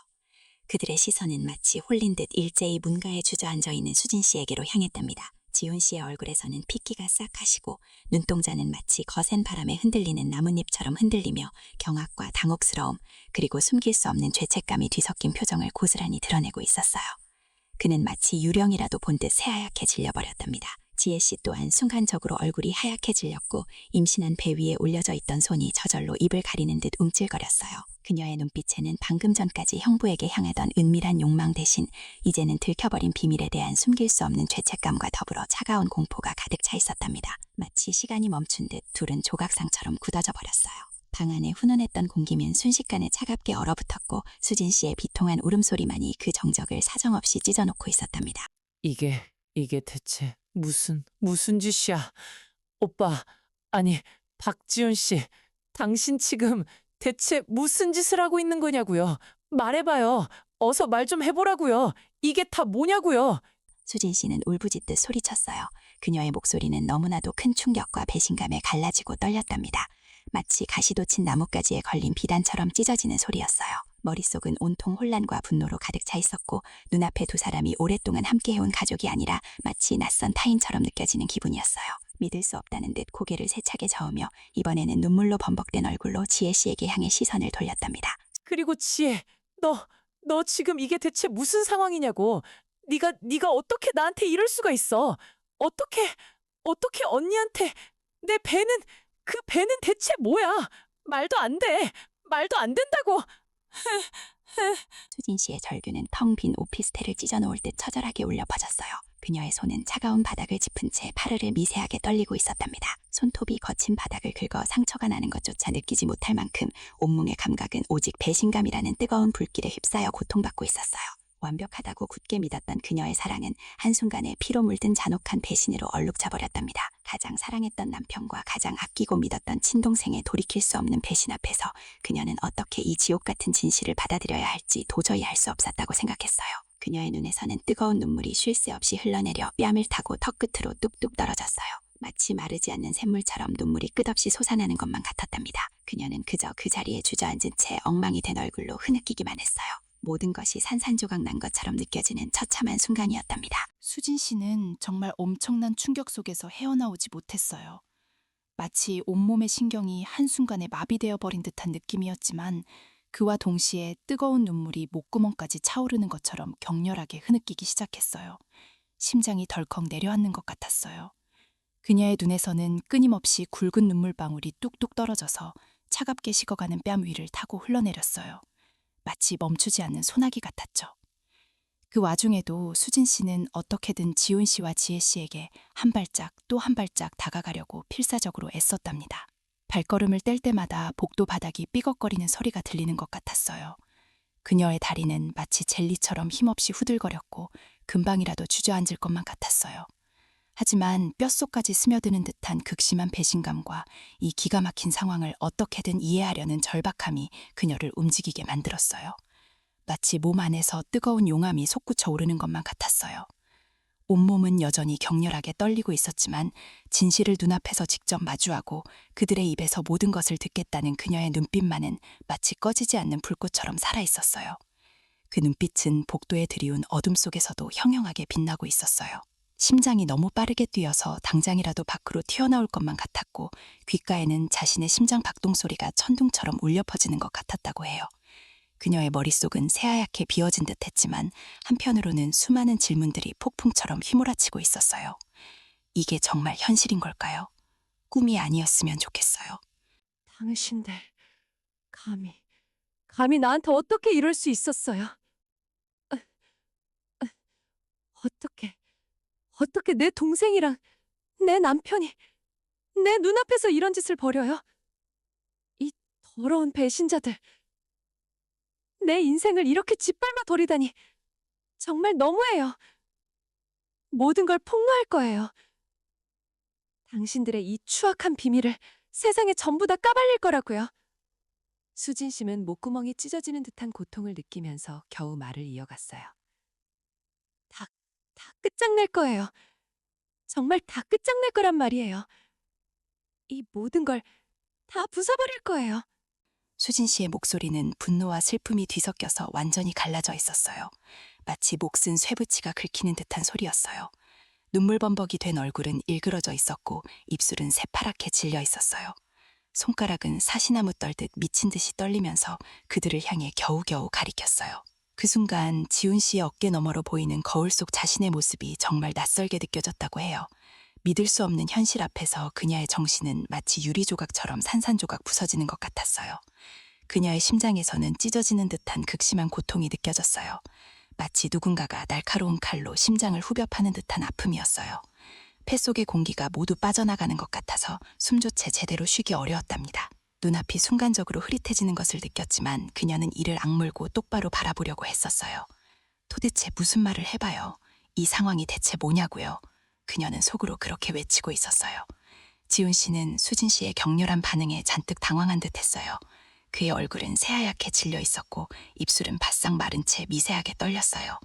그들의 시선은 마치 홀린 듯 일제히 문가에 주저앉아 있는 수진 씨에게로 향했답니다. 지훈 씨의 얼굴에서는 핏기가 싹 가시고 눈동자는 마치 거센 바람에 흔들리는 나뭇잎처럼 흔들리며 경악과 당혹스러움 그리고 숨길 수 없는 죄책감이 뒤섞인 표정을 고스란히 드러내고 있었어요. 그는 마치 유령이라도 본 듯 새하얗게 질려버렸답니다. 지혜 씨 또한 순간적으로 얼굴이 하얗게 질렸고 임신한 배 위에 올려져 있던 손이 저절로 입을 가리는 듯 움찔거렸어요. 그녀의 눈빛에는 방금 전까지 형부에게 향하던 은밀한 욕망 대신 이제는 들켜버린 비밀에 대한 숨길 수 없는 죄책감과 더불어 차가운 공포가 가득 차 있었답니다. 마치 시간이 멈춘 듯 둘은 조각상처럼 굳어져 버렸어요. 방 안에 훈훈했던 공기는 순식간에 차갑게 얼어붙었고 수진 씨의 비통한 울음소리만이 그 정적을 사정없이 찢어놓고 있었답니다. 이게 대체 무슨 짓이야? 오빠, 아니, 박지훈 씨, 당신 지금 대체 무슨 짓을 하고 있는 거냐고요? 말해봐요. 어서 말 좀 해보라고요. 이게 다 뭐냐고요? 수진 씨는 울부짖듯 소리쳤어요. 그녀의 목소리는 너무나도 큰 충격과 배신감에 갈라지고 떨렸답니다. 마치 가시돋친 나뭇가지에 걸린 비단처럼 찢어지는 소리였어요. 머릿속은 온통 혼란과 분노로 가득 차 있었고 눈앞에 두 사람이 오랫동안 함께해온 가족이 아니라 마치 낯선 타인처럼 느껴지는 기분이었어요. 믿을 수 없다는 듯 고개를 세차게 저으며 이번에는 눈물로 범벅된 얼굴로 지혜 씨에게 향해 시선을 돌렸답니다. 그리고 지혜, 너 지금 이게 대체 무슨 상황이냐고. 네가 어떻게 나한테 이럴 수가 있어? 어떻게 언니한테 그 배는 대체 뭐야? 말도 안 돼. 말도 안 된다고. 수진 씨의 절규는 텅 빈 오피스텔을 찢어놓을 듯 처절하게 울려 퍼졌어요. 그녀의 손은 차가운 바닥을 짚은 채 파르르 미세하게 떨리고 있었답니다. 손톱이 거친 바닥을 긁어 상처가 나는 것조차 느끼지 못할 만큼 온몸의 감각은 오직 배신감이라는 뜨거운 불길에 휩싸여 고통받고 있었어요. 완벽하다고 굳게 믿었던 그녀의 사랑은 한순간에 피로 물든 잔혹한 배신으로 얼룩져버렸답니다. 가장 사랑했던 남편과 가장 아끼고 믿었던 친동생의 돌이킬 수 없는 배신 앞에서 그녀는 어떻게 이 지옥 같은 진실을 받아들여야 할지 도저히 알 수 없었다고 생각했어요. 그녀의 눈에서는 뜨거운 눈물이 쉴 새 없이 흘러내려 뺨을 타고 턱끝으로 뚝뚝 떨어졌어요. 마치 마르지 않는 샘물처럼 눈물이 끝없이 솟아나는 것만 같았답니다. 그녀는 그저 그 자리에 주저앉은 채 엉망이 된 얼굴로 흐느끼기만 했어요. 모든 것이 산산조각 난 것처럼 느껴지는 처참한 순간이었답니다. 수진 씨는 정말 엄청난 충격 속에서 헤어나오지 못했어요. 마치 온몸의 신경이 한순간에 마비되어 버린 듯한 느낌이었지만 그와 동시에 뜨거운 눈물이 목구멍까지 차오르는 것처럼 격렬하게 흐느끼기 시작했어요. 심장이 덜컥 내려앉는 것 같았어요. 그녀의 눈에서는 끊임없이 굵은 눈물방울이 뚝뚝 떨어져서 차갑게 식어가는 뺨 위를 타고 흘러내렸어요. 마치 멈추지 않는 소나기 같았죠. 그 와중에도 수진 씨는 어떻게든 지훈 씨와 지혜 씨에게 한 발짝 또 한 발짝 다가가려고 필사적으로 애썼답니다. 발걸음을 뗄 때마다 복도 바닥이 삐걱거리는 소리가 들리는 것 같았어요. 그녀의 다리는 마치 젤리처럼 힘없이 후들거렸고 금방이라도 주저앉을 것만 같았어요. 하지만 뼛속까지 스며드는 듯한 극심한 배신감과 이 기가 막힌 상황을 어떻게든 이해하려는 절박함이 그녀를 움직이게 만들었어요. 마치 몸 안에서 뜨거운 용암이 솟구쳐 오르는 것만 같았어요. 온몸은 여전히 격렬하게 떨리고 있었지만 진실을 눈앞에서 직접 마주하고 그들의 입에서 모든 것을 듣겠다는 그녀의 눈빛만은 마치 꺼지지 않는 불꽃처럼 살아있었어요. 그 눈빛은 복도에 드리운 어둠 속에서도 형형하게 빛나고 있었어요. 심장이 너무 빠르게 뛰어서 당장이라도 밖으로 튀어나올 것만 같았고 귓가에는 자신의 심장 박동 소리가 천둥처럼 울려 퍼지는 것 같았다고 해요. 그녀의 머릿속은 새하얗게 비어진 듯 했지만 한편으로는 수많은 질문들이 폭풍처럼 휘몰아치고 있었어요. 이게 정말 현실인 걸까요? 꿈이 아니었으면 좋겠어요. 당신들, 감히 나한테 어떻게 이럴 수 있었어요? 어떻게 내 동생이랑 내 남편이 내 눈앞에서 이런 짓을 벌여요? 이 더러운 배신자들. 내 인생을 이렇게 짓밟아 버리다니 정말 너무해요. 모든 걸 폭로할 거예요. 당신들의 이 추악한 비밀을 세상에 전부 다 까발릴 거라고요. 수진 씨는 목구멍이 찢어지는 듯한 고통을 느끼면서 겨우 말을 이어갔어요. 다 끝장낼 거예요. 정말 다 끝장낼 거란 말이에요. 이 모든 걸 다 부숴버릴 거예요. 수진 씨의 목소리는 분노와 슬픔이 뒤섞여서 완전히 갈라져 있었어요. 마치 목쓴 쇠붙이가 긁히는 듯한 소리였어요. 눈물범벅이 된 얼굴은 일그러져 있었고 입술은 새파랗게 질려 있었어요. 손가락은 사시나무 떨듯 미친 듯이 떨리면서 그들을 향해 겨우겨우 가리켰어요. 그 순간 지훈 씨의 어깨 너머로 보이는 거울 속 자신의 모습이 정말 낯설게 느껴졌다고 해요. 믿을 수 없는 현실 앞에서 그녀의 정신은 마치 유리조각처럼 산산조각 부서지는 것 같았어요. 그녀의 심장에서는 찢어지는 듯한 극심한 고통이 느껴졌어요. 마치 누군가가 날카로운 칼로 심장을 후벼 파는 듯한 아픔이었어요. 폐 속의 공기가 모두 빠져나가는 것 같아서 숨조차 제대로 쉬기 어려웠답니다. 눈앞이 순간적으로 흐릿해지는 것을 느꼈지만 그녀는 이를 악물고 똑바로 바라보려고 했었어요. 도대체 무슨 말을 해봐요. 이 상황이 대체 뭐냐고요. 그녀는 속으로 그렇게 외치고 있었어요. 지훈 씨는 수진 씨의 격렬한 반응에 잔뜩 당황한 듯 했어요. 그의 얼굴은 새하얗게 질려 있었고 입술은 바싹 마른 채 미세하게 떨렸어요.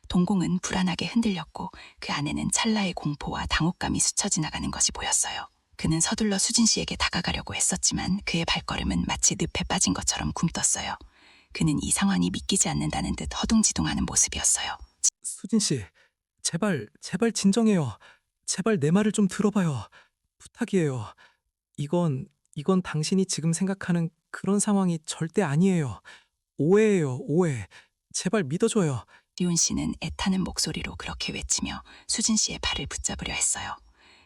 동공은 불안하게 흔들렸고 그 안에는 찰나의 공포와 당혹감이 스쳐 지나가는 것이 보였어요. 그는 서둘러 수진 씨에게 다가가려고 했었지만 그의 발걸음은 마치 늪에 빠진 것처럼 굼떴어요. 그는 이 상황이 믿기지 않는다는 듯 허둥지둥하는 모습이었어요. 수진 씨, 제발 진정해요. 제발 내 말을 좀 들어봐요. 부탁이에요. 이건 당신이 지금 생각하는 그런 상황이 절대 아니에요. 오해예요, 오해. 제발 믿어줘요. 지훈 씨는 애타는 목소리로 그렇게 외치며 수진 씨의 발을 붙잡으려 했어요.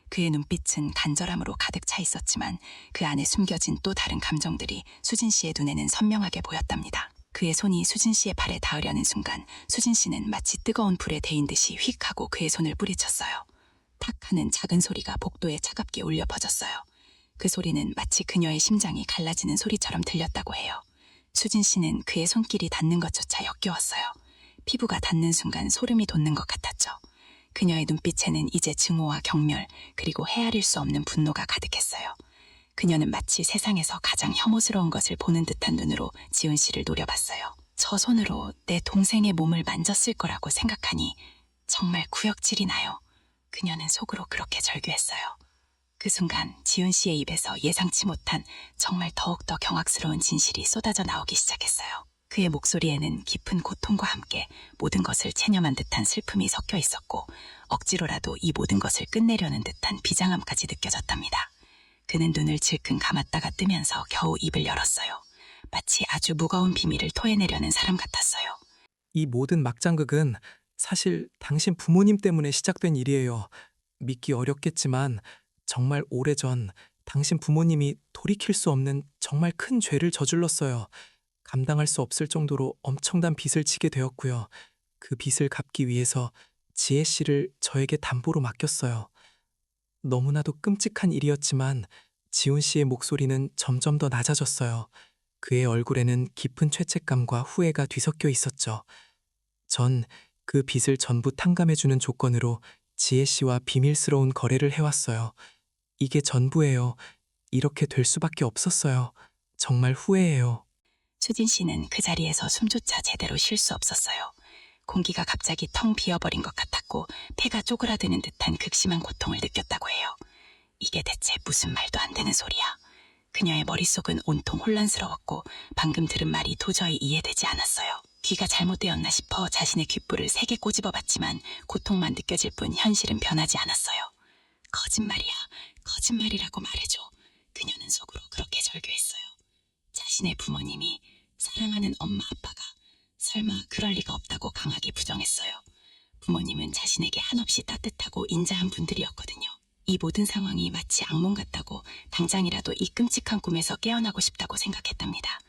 그의 눈빛은 간절함으로 가득 차 있었지만 그 안에 숨겨진 또 다른 감정들이 수진 씨의 눈에는 선명하게 보였답니다. 그의 손이 수진 씨의 발에 닿으려는 순간 수진 씨는 마치 뜨거운 불에 데인 듯이 휙 하고 그의 손을 뿌리쳤어요. 탁 하는 작은 소리가 복도에 차갑게 울려 퍼졌어요. 그 소리는 마치 그녀의 심장이 갈라지는 소리처럼 들렸다고 해요. 수진 씨는 그의 손길이 닿는 것조차 역겨웠어요. 피부가 닿는 순간 소름이 돋는 것 같았죠. 그녀의 눈빛에는 이제 증오와 경멸 그리고 헤아릴 수 없는 분노가 가득했어요. 그녀는 마치 세상에서 가장 혐오스러운 것을 보는 듯한 눈으로 지훈 씨를 노려봤어요. 저 손으로 내 동생의 몸을 만졌을 거라고 생각하니 정말 구역질이 나요. 그녀는 속으로 그렇게 절규했어요. 그 순간 지훈 씨의 입에서 예상치 못한 정말 더욱더 경악스러운 진실이 쏟아져 나오기 시작했어요. 그의 목소리에는 깊은 고통과 함께 모든 것을 체념한 듯한 슬픔이 섞여 있었고 억지로라도 이 모든 것을 끝내려는 듯한 비장함까지 느껴졌답니다. 그는 눈을 질끈 감았다가 뜨면서 겨우 입을 열었어요. 마치 아주 무거운 비밀을 토해내려는 사람 같았어요. 이 모든 막장극은 사실 당신 부모님 때문에 시작된 일이에요. 믿기 어렵겠지만 정말 오래전 당신 부모님이 돌이킬 수 없는 정말 큰 죄를 저질렀어요. 감당할 수 없을 정도로 엄청난 빚을 지게 되었고요. 그 빚을 갚기 위해서 지혜 씨를 저에게 담보로 맡겼어요. 너무나도 끔찍한 일이었지만 지훈 씨의 목소리는 점점 더 낮아졌어요. 그의 얼굴에는 깊은 죄책감과 후회가 뒤섞여 있었죠. 전 그 빚을 전부 탕감해주는 조건으로 지혜 씨와 비밀스러운 거래를 해왔어요. 이게 전부예요. 이렇게 될 수밖에 없었어요. 정말 후회해요. 수진 씨는 그 자리에서 숨조차 제대로 쉴 수 없었어요. 공기가 갑자기 텅 비어버린 것 같았고 폐가 쪼그라드는 듯한 극심한 고통을 느꼈다고 해요. 이게 대체 무슨 말도 안 되는 소리야. 그녀의 머릿속은 온통 혼란스러웠고 방금 들은 말이 도저히 이해되지 않았어요. 귀가 잘못되었나 싶어 자신의 귓불을 세게 꼬집어봤지만 고통만 느껴질 뿐 현실은 변하지 않았어요. 거짓말이야. 거짓말이라고 말해줘. 그녀는 속으로 그렇게 절규했어요. 자신의 부모님이 사랑하는 엄마 아빠가 설마 그럴 리가 없다고 강하게 부정했어요. 부모님은 자신에게 한없이 따뜻하고 인자한 분들이었거든요. 이 모든 상황이 마치 악몽 같다고 당장이라도 이 끔찍한 꿈에서 깨어나고 싶다고 생각했답니다.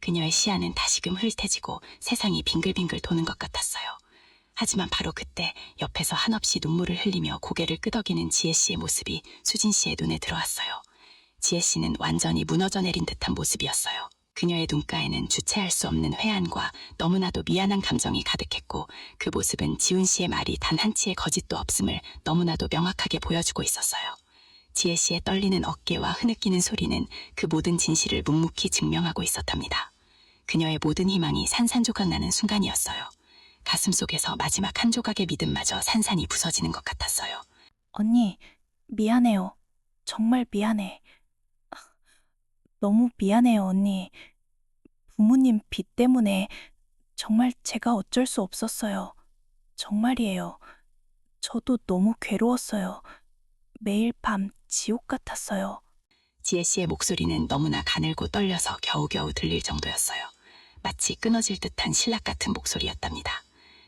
그녀의 시야는 다시금 흐릿해지고 세상이 빙글빙글 도는 것 같았어요. 하지만 바로 그때 옆에서 한없이 눈물을 흘리며 고개를 끄덕이는 지혜 씨의 모습이 수진 씨의 눈에 들어왔어요. 지혜 씨는 완전히 무너져 내린 듯한 모습이었어요. 그녀의 눈가에는 주체할 수 없는 회한과 너무나도 미안한 감정이 가득했고 그 모습은 지훈 씨의 말이 단 한치의 거짓도 없음을 너무나도 명확하게 보여주고 있었어요. 지혜 씨의 떨리는 어깨와 흐느끼는 소리는 그 모든 진실을 묵묵히 증명하고 있었답니다. 그녀의 모든 희망이 산산조각 나는 순간이었어요. 가슴 속에서 마지막 한 조각의 믿음마저 산산이 부서지는 것 같았어요. 언니, 미안해요. 정말 미안해. 너무 미안해요, 언니. 부모님 빚 때문에 정말 제가 어쩔 수 없었어요. 정말이에요. 저도 너무 괴로웠어요. 매일 밤 지옥 같았어요. 지혜 씨의 목소리는 너무나 가늘고 떨려서 겨우겨우 들릴 정도였어요. 마치 끊어질 듯한 신락 같은 목소리였답니다.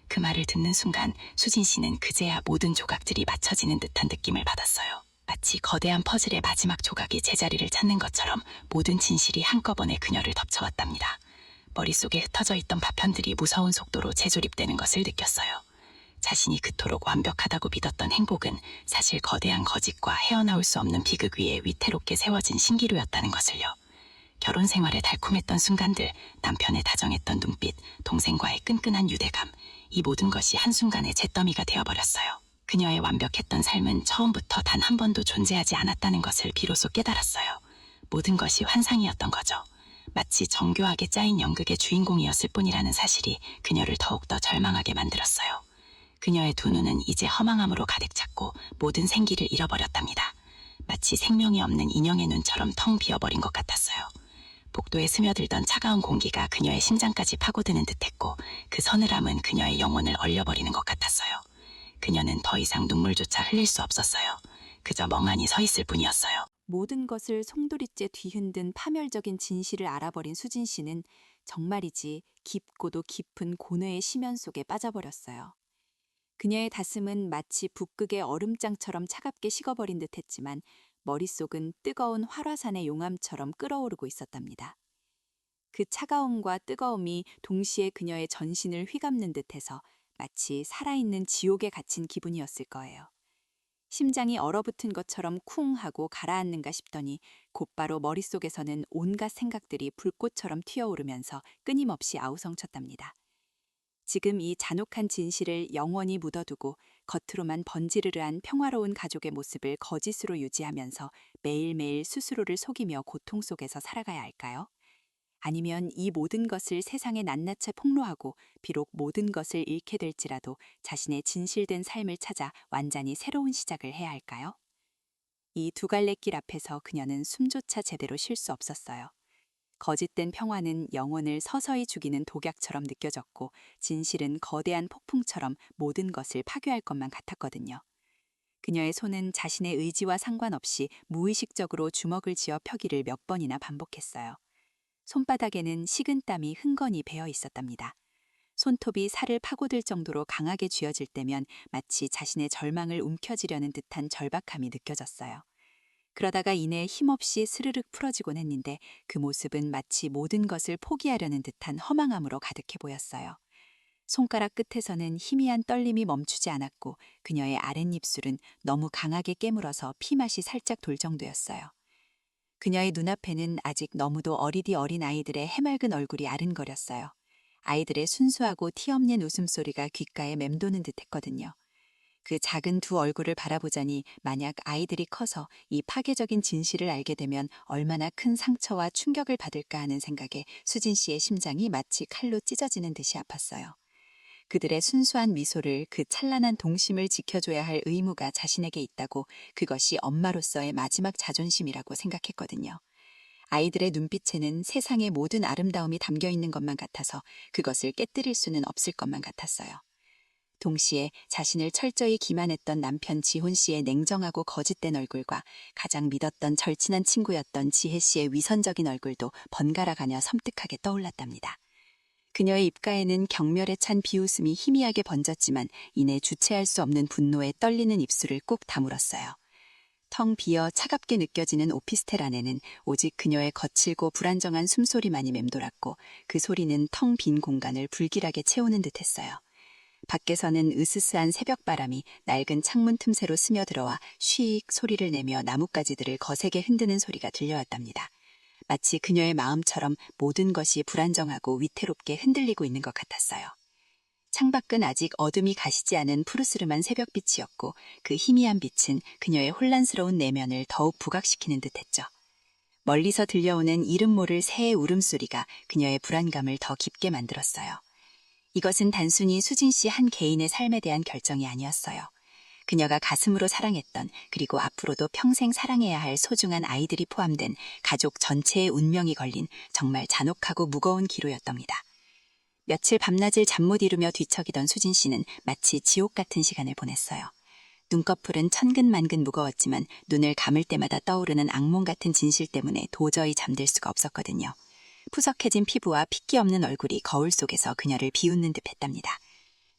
그 말을 듣는 순간 수진 씨는 그제야 모든 조각들이 맞춰지는 듯한 느낌을 받았어요. 마치 거대한 퍼즐의 마지막 조각이 제자리를 찾는 것처럼 모든 진실이 한꺼번에 그녀를 덮쳐왔답니다. 머릿속에 흩어져 있던 파편들이 무서운 속도로 재조립되는 것을 느꼈어요. 자신이 그토록 완벽하다고 믿었던 행복은 사실 거대한 거짓과 헤어나올 수 없는 비극 위에 위태롭게 세워진 신기루였다는 것을요. 결혼 생활에 달콤했던 순간들, 남편의 다정했던 눈빛, 동생과의 끈끈한 유대감, 이 모든 것이 한순간에 잿더미가 되어버렸어요. 그녀의 완벽했던 삶은 처음부터 단 한 번도 존재하지 않았다는 것을 비로소 깨달았어요. 모든 것이 환상이었던 거죠. 마치 정교하게 짜인 연극의 주인공이었을 뿐이라는 사실이 그녀를 더욱더 절망하게 만들었어요. 그녀의 두 눈은 이제 허망함으로 가득 찼고 모든 생기를 잃어버렸답니다. 마치 생명이 없는 인형의 눈처럼 텅 비어버린 것 같았어요. 복도에 스며들던 차가운 공기가 그녀의 심장까지 파고드는 듯했고 그 서늘함은 그녀의 영혼을 얼려버리는 것 같았어요. 그녀는 더 이상 눈물조차 흘릴 수 없었어요. 그저 멍하니 서 있을 뿐이었어요. 모든 것을 송두리째 뒤흔든 파멸적인 진실을 알아버린 수진 씨는 정말이지 깊고도 깊은 고뇌의 심연 속에 빠져버렸어요. 그녀의 가슴은 마치 북극의 얼음장처럼 차갑게 식어버린 듯했지만 머릿속은 뜨거운 활화산의 용암처럼 끓어오르고 있었답니다. 그 차가움과 뜨거움이 동시에 그녀의 전신을 휘감는 듯해서 마치 살아있는 지옥에 갇힌 기분이었을 거예요. 심장이 얼어붙은 것처럼 쿵 하고 가라앉는가 싶더니 곧바로 머릿속에서는 온갖 생각들이 불꽃처럼 튀어오르면서 끊임없이 아우성쳤답니다. 지금 이 잔혹한 진실을 영원히 묻어두고 겉으로만 번지르르한 평화로운 가족의 모습을 거짓으로 유지하면서 매일매일 스스로를 속이며 고통 속에서 살아가야 할까요? 아니면 이 모든 것을 세상에 낱낱이 폭로하고 비록 모든 것을 잃게 될지라도 자신의 진실된 삶을 찾아 완전히 새로운 시작을 해야 할까요? 이 두 갈래 길 앞에서 그녀는 숨조차 제대로 쉴 수 없었어요. 거짓된 평화는 영혼을 서서히 죽이는 독약처럼 느껴졌고 진실은 거대한 폭풍처럼 모든 것을 파괴할 것만 같았거든요. 그녀의 손은 자신의 의지와 상관없이 무의식적으로 주먹을 쥐어 펴기를 몇 번이나 반복했어요. 손바닥에는 식은땀이 흥건히 배어 있었답니다. 손톱이 살을 파고들 정도로 강하게 쥐어질 때면 마치 자신의 절망을 움켜쥐려는 듯한 절박함이 느껴졌어요. 그러다가 이내 힘없이 스르륵 풀어지곤 했는데 그 모습은 마치 모든 것을 포기하려는 듯한 허망함으로 가득해 보였어요. 손가락 끝에서는 희미한 떨림이 멈추지 않았고 그녀의 아랫입술은 너무 강하게 깨물어서 피맛이 살짝 돌 정도였어요. 그녀의 눈앞에는 아직 너무도 어리디 어린 아이들의 해맑은 얼굴이 아른거렸어요. 아이들의 순수하고 티없는 웃음소리가 귓가에 맴도는 듯했거든요. 그 작은 두 얼굴을 바라보자니 만약 아이들이 커서 이 파괴적인 진실을 알게 되면 얼마나 큰 상처와 충격을 받을까 하는 생각에 수진 씨의 심장이 마치 칼로 찢어지는 듯이 아팠어요. 그들의 순수한 미소를, 그 찬란한 동심을 지켜줘야 할 의무가 자신에게 있다고, 그것이 엄마로서의 마지막 자존심이라고 생각했거든요. 아이들의 눈빛에는 세상의 모든 아름다움이 담겨 있는 것만 같아서 그것을 깨뜨릴 수는 없을 것만 같았어요. 동시에 자신을 철저히 기만했던 남편 지훈 씨의 냉정하고 거짓된 얼굴과 가장 믿었던 절친한 친구였던 지혜 씨의 위선적인 얼굴도 번갈아 가며 섬뜩하게 떠올랐답니다. 그녀의 입가에는 경멸에 찬 비웃음이 희미하게 번졌지만 이내 주체할 수 없는 분노에 떨리는 입술을 꾹 다물었어요. 텅 비어 차갑게 느껴지는 오피스텔 안에는 오직 그녀의 거칠고 불안정한 숨소리만이 맴돌았고 그 소리는 텅 빈 공간을 불길하게 채우는 듯했어요. 밖에서는 으스스한 새벽바람이 낡은 창문 틈새로 스며들어와 쉬익 소리를 내며 나뭇가지들을 거세게 흔드는 소리가 들려왔답니다. 마치 그녀의 마음처럼 모든 것이 불안정하고 위태롭게 흔들리고 있는 것 같았어요. 창밖은 아직 어둠이 가시지 않은 푸르스름한 새벽빛이었고 그 희미한 빛은 그녀의 혼란스러운 내면을 더욱 부각시키는 듯했죠. 멀리서 들려오는 이름 모를 새의 울음소리가 그녀의 불안감을 더 깊게 만들었어요. 이것은 단순히 수진 씨 한 개인의 삶에 대한 결정이 아니었어요. 그녀가 가슴으로 사랑했던 그리고 앞으로도 평생 사랑해야 할 소중한 아이들이 포함된 가족 전체의 운명이 걸린 정말 잔혹하고 무거운 기로였답니다. 며칠 밤낮을 잠 못 이루며 뒤척이던 수진 씨는 마치 지옥 같은 시간을 보냈어요. 눈꺼풀은 천근만근 무거웠지만 눈을 감을 때마다 떠오르는 악몽 같은 진실 때문에 도저히 잠들 수가 없었거든요. 푸석해진 피부와 핏기 없는 얼굴이 거울 속에서 그녀를 비웃는 듯했답니다.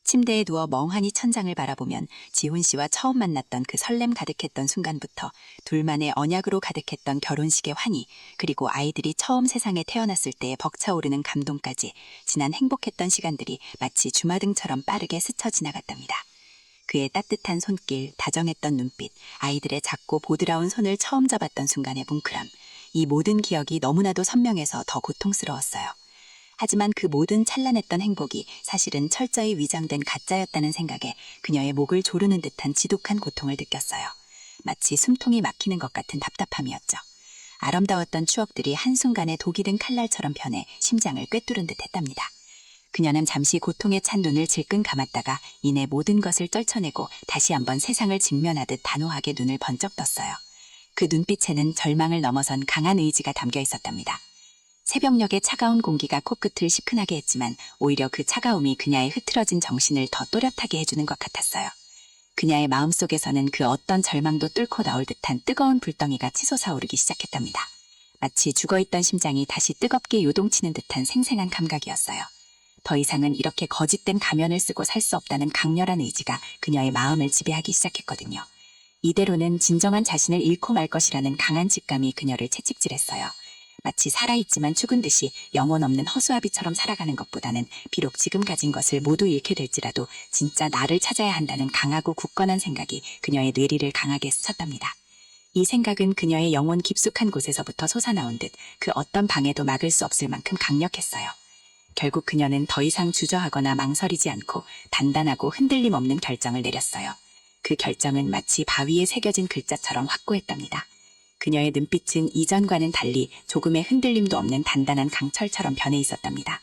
침대에 누워 멍하니 천장을 바라보면 지훈 씨와 처음 만났던 그 설렘 가득했던 순간부터 둘만의 언약으로 가득했던 결혼식의 환희, 그리고 아이들이 처음 세상에 태어났을 때의 벅차오르는 감동까지 지난 행복했던 시간들이 마치 주마등처럼 빠르게 스쳐 지나갔답니다. 그의 따뜻한 손길, 다정했던 눈빛, 아이들의 작고 보드라운 손을 처음 잡았던 순간의 뭉클함, 이 모든 기억이 너무나도 선명해서 더 고통스러웠어요. 하지만 그 모든 찬란했던 행복이 사실은 철저히 위장된 가짜였다는 생각에 그녀의 목을 조르는 듯한 지독한 고통을 느꼈어요. 마치 숨통이 막히는 것 같은 답답함이었죠. 아름다웠던 추억들이 한순간에 독이 든 칼날처럼 변해 심장을 꿰뚫은 듯 했답니다. 그녀는 잠시 고통에 찬 눈을 질끈 감았다가 이내 모든 것을 떨쳐내고 다시 한번 세상을 직면하듯 단호하게 눈을 번쩍 떴어요. 그 눈빛에는 절망을 넘어선 강한 의지가 담겨 있었답니다. 새벽녘의 차가운 공기가 코끝을 시큰하게 했지만 오히려 그 차가움이 그녀의 흐트러진 정신을 더 또렷하게 해주는 것 같았어요. 그녀의 마음속에서는 그 어떤 절망도 뚫고 나올 듯한 뜨거운 불덩이가 치솟아오르기 시작했답니다. 마치 죽어있던 심장이 다시 뜨겁게 요동치는 듯한 생생한 감각이었어요. 더 이상은 이렇게 거짓된 가면을 쓰고 살 수 없다는 강렬한 의지가 그녀의 마음을 지배하기 시작했거든요. 이대로는 진정한 자신을 잃고 말 것이라는 강한 직감이 그녀를 채찍질했어요. 마치 살아있지만 죽은 듯이 영혼 없는 허수아비처럼 살아가는 것보다는 비록 지금 가진 것을 모두 잃게 될지라도 진짜 나를 찾아야 한다는 강하고 굳건한 생각이 그녀의 뇌리를 강하게 스쳤답니다. 이 생각은 그녀의 영혼 깊숙한 곳에서부터 솟아나온 듯 그 어떤 방해도 막을 수 없을 만큼 강력했어요. 결국 그녀는 더 이상 주저하거나 망설이지 않고 단단하고 흔들림 없는 결정을 내렸어요. 그 결정은 마치 바위에 새겨진 글자처럼 확고했답니다. 그녀의 눈빛은 이전과는 달리 조금의 흔들림도 없는 단단한 강철처럼 변해 있었답니다.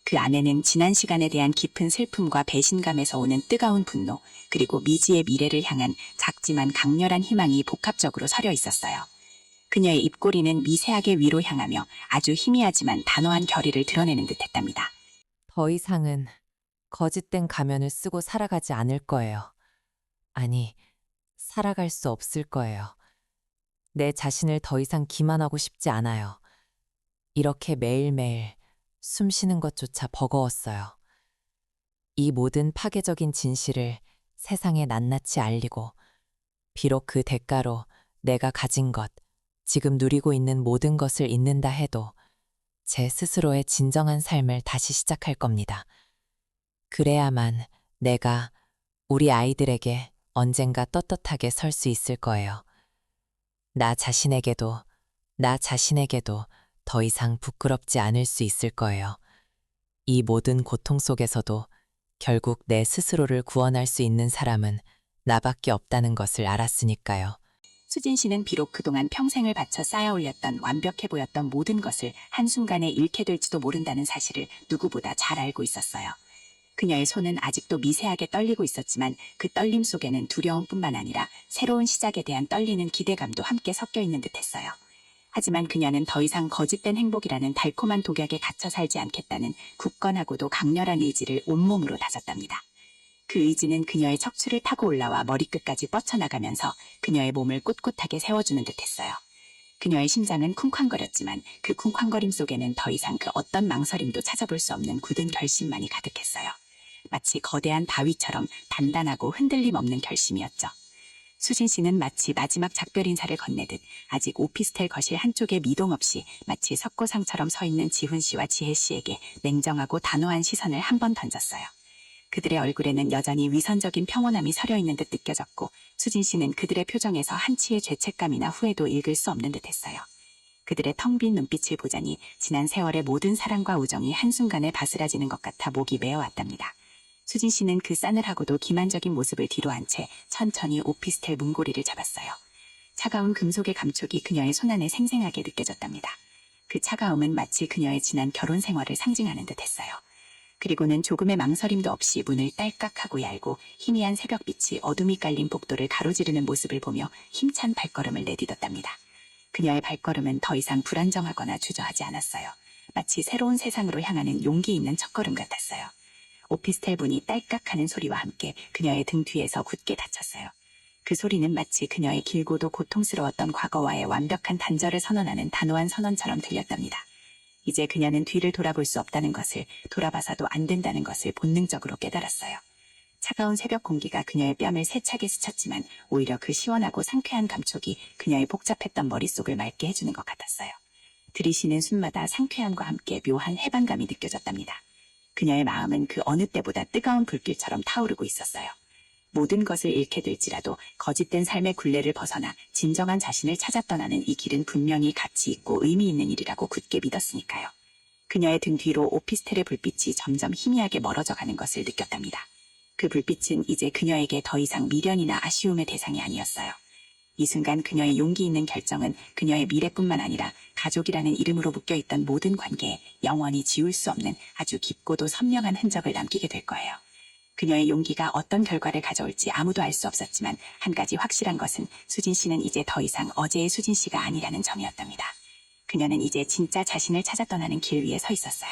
그 안에는 지난 시간에 대한 깊은 슬픔과 배신감에서 오는 뜨거운 분노, 그리고 미지의 미래를 향한 작지만 강렬한 희망이 복합적으로 서려 있었어요. 그녀의 입꼬리는 미세하게 위로 향하며 아주 희미하지만 단호한 결의를 드러내는 듯했답니다. 더 이상은 거짓된 가면을 쓰고 살아가지 않을 거예요. 아니, 살아갈 수 없을 거예요. 내 자신을 더 이상 기만하고 싶지 않아요. 이렇게 매일매일 숨 쉬는 것조차 버거웠어요. 이 모든 파괴적인 진실을 세상에 낱낱이 알리고, 비록 그 대가로 내가 가진 것, 지금 누리고 있는 모든 것을 잊는다 해도 제 스스로의 진정한 삶을 다시 시작할 겁니다. 그래야만 내가 우리 아이들에게 언젠가 떳떳하게 설 수 있을 거예요. 나 자신에게도 더 이상 부끄럽지 않을 수 있을 거예요. 이 모든 고통 속에서도 결국 내 스스로를 구원할 수 있는 사람은 나밖에 없다는 것을 알았으니까요. 수진 씨는 비록 그동안 평생을 바쳐 쌓아 올렸던 완벽해 보였던 모든 것을 한순간에 잃게 될지도 모른다는 사실을 누구보다 잘 알고 있었어요. 그녀의 손은 아직도 미세하게 떨리고 있었지만 그 떨림 속에는 두려움뿐만 아니라 새로운 시작에 대한 떨리는 기대감도 함께 섞여 있는 듯했어요. 하지만 그녀는 더 이상 거짓된 행복이라는 달콤한 독약에 갇혀 살지 않겠다는 굳건하고도 강렬한 의지를 온몸으로 다졌답니다. 그 의지는 그녀의 척추를 타고 올라와 머리끝까지 뻗쳐나가면서 그녀의 몸을 꿋꿋하게 세워주는 듯했어요. 그녀의 심장은 쿵쾅거렸지만 그 쿵쾅거림 속에는 더 이상 그 어떤 망설임도 찾아볼 수 없는 굳은 결심만이 가득했어요. 마치 거대한 바위처럼 단단하고 흔들림 없는 결심이었죠. 수진 씨는 마치 마지막 작별 인사를 건네듯 아직 오피스텔 거실 한쪽에 미동 없이 마치 석고상처럼 서 있는 지훈 씨와 지혜 씨에게 냉정하고 단호한 시선을 한 번 던졌어요. 그들의 얼굴에는 여전히 위선적인 평온함이 서려 있는 듯 느껴졌고 수진 씨는 그들의 표정에서 한치의 죄책감이나 후회도 읽을 수 없는 듯했어요. 그들의 텅 빈 눈빛을 보자니 지난 세월의 모든 사랑과 우정이 한순간에 바스라지는 것 같아 목이 메어왔답니다. 수진 씨는 그 싸늘하고도 기만적인 모습을 뒤로한 채 천천히 오피스텔 문고리를 잡았어요. 차가운 금속의 감촉이 그녀의 손안에 생생하게 느껴졌답니다. 그 차가움은 마치 그녀의 지난 결혼 생활을 상징하는 듯했어요. 그리고는 조금의 망설임도 없이 문을 딸깍하고 열고 희미한 새벽빛이 어둠이 깔린 복도를 가로지르는 모습을 보며 힘찬 발걸음을 내딛었답니다. 그녀의 발걸음은 더 이상 불안정하거나 주저하지 않았어요. 마치 새로운 세상으로 향하는 용기 있는 첫걸음 같았어요. 오피스텔 문이 딸깍하는 소리와 함께 그녀의 등 뒤에서 굳게 닫혔어요. 그 소리는 마치 그녀의 길고도 고통스러웠던 과거와의 완벽한 단절을 선언하는 단호한 선언처럼 들렸답니다. 이제 그녀는 뒤를 돌아볼 수 없다는 것을, 돌아봐서도 안 된다는 것을 본능적으로 깨달았어요. 차가운 새벽 공기가 그녀의 뺨을 세차게 스쳤지만 오히려 그 시원하고 상쾌한 감촉이 그녀의 복잡했던 머릿속을 맑게 해주는 것 같았어요. 들이쉬는 숨마다 상쾌함과 함께 묘한 해방감이 느껴졌답니다. 그녀의 마음은 그 어느 때보다 뜨거운 불길처럼 타오르고 있었어요. 모든 것을 잃게 될지라도 거짓된 삶의 굴레를 벗어나 진정한 자신을 찾아 떠나는 이 길은 분명히 가치 있고 의미 있는 일이라고 굳게 믿었으니까요. 그녀의 등 뒤로 오피스텔의 불빛이 점점 희미하게 멀어져 가는 것을 느꼈답니다. 그 불빛은 이제 그녀에게 더 이상 미련이나 아쉬움의 대상이 아니었어요. 이 순간 그녀의 용기 있는 결정은 그녀의 미래뿐만 아니라 가족이라는 이름으로 묶여있던 모든 관계에 영원히 지울 수 없는 아주 깊고도 선명한 흔적을 남기게 될 거예요. 그녀의 용기가 어떤 결과를 가져올지 아무도 알 수 없었지만 한 가지 확실한 것은 수진 씨는 이제 더 이상 어제의 수진 씨가 아니라는 점이었답니다. 그녀는 이제 진짜 자신을 찾아 떠나는 길 위에 서 있었어요.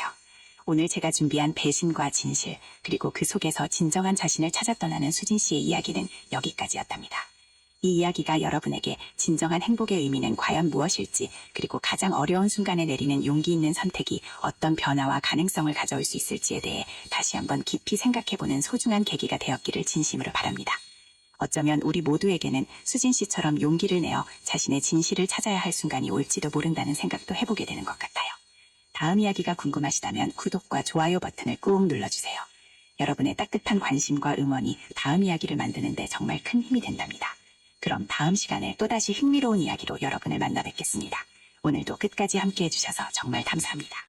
오늘 제가 준비한 배신과 진실, 그리고 그 속에서 진정한 자신을 찾아 떠나는 수진 씨의 이야기는 여기까지였답니다. 이 이야기가 여러분에게 진정한 행복의 의미는 과연 무엇일지, 그리고 가장 어려운 순간에 내리는 용기 있는 선택이 어떤 변화와 가능성을 가져올 수 있을지에 대해 다시 한번 깊이 생각해보는 소중한 계기가 되었기를 진심으로 바랍니다. 어쩌면 우리 모두에게는 수진 씨처럼 용기를 내어 자신의 진실을 찾아야 할 순간이 올지도 모른다는 생각도 해보게 되는 것 같아요. 다음 이야기가 궁금하시다면 구독과 좋아요 버튼을 꾹 눌러주세요. 여러분의 따뜻한 관심과 응원이 다음 이야기를 만드는 데 정말 큰 힘이 된답니다. 그럼 다음 시간에 또다시 흥미로운 이야기로 여러분을 만나 뵙겠습니다. 오늘도 끝까지 함께 해주셔서 정말 감사합니다.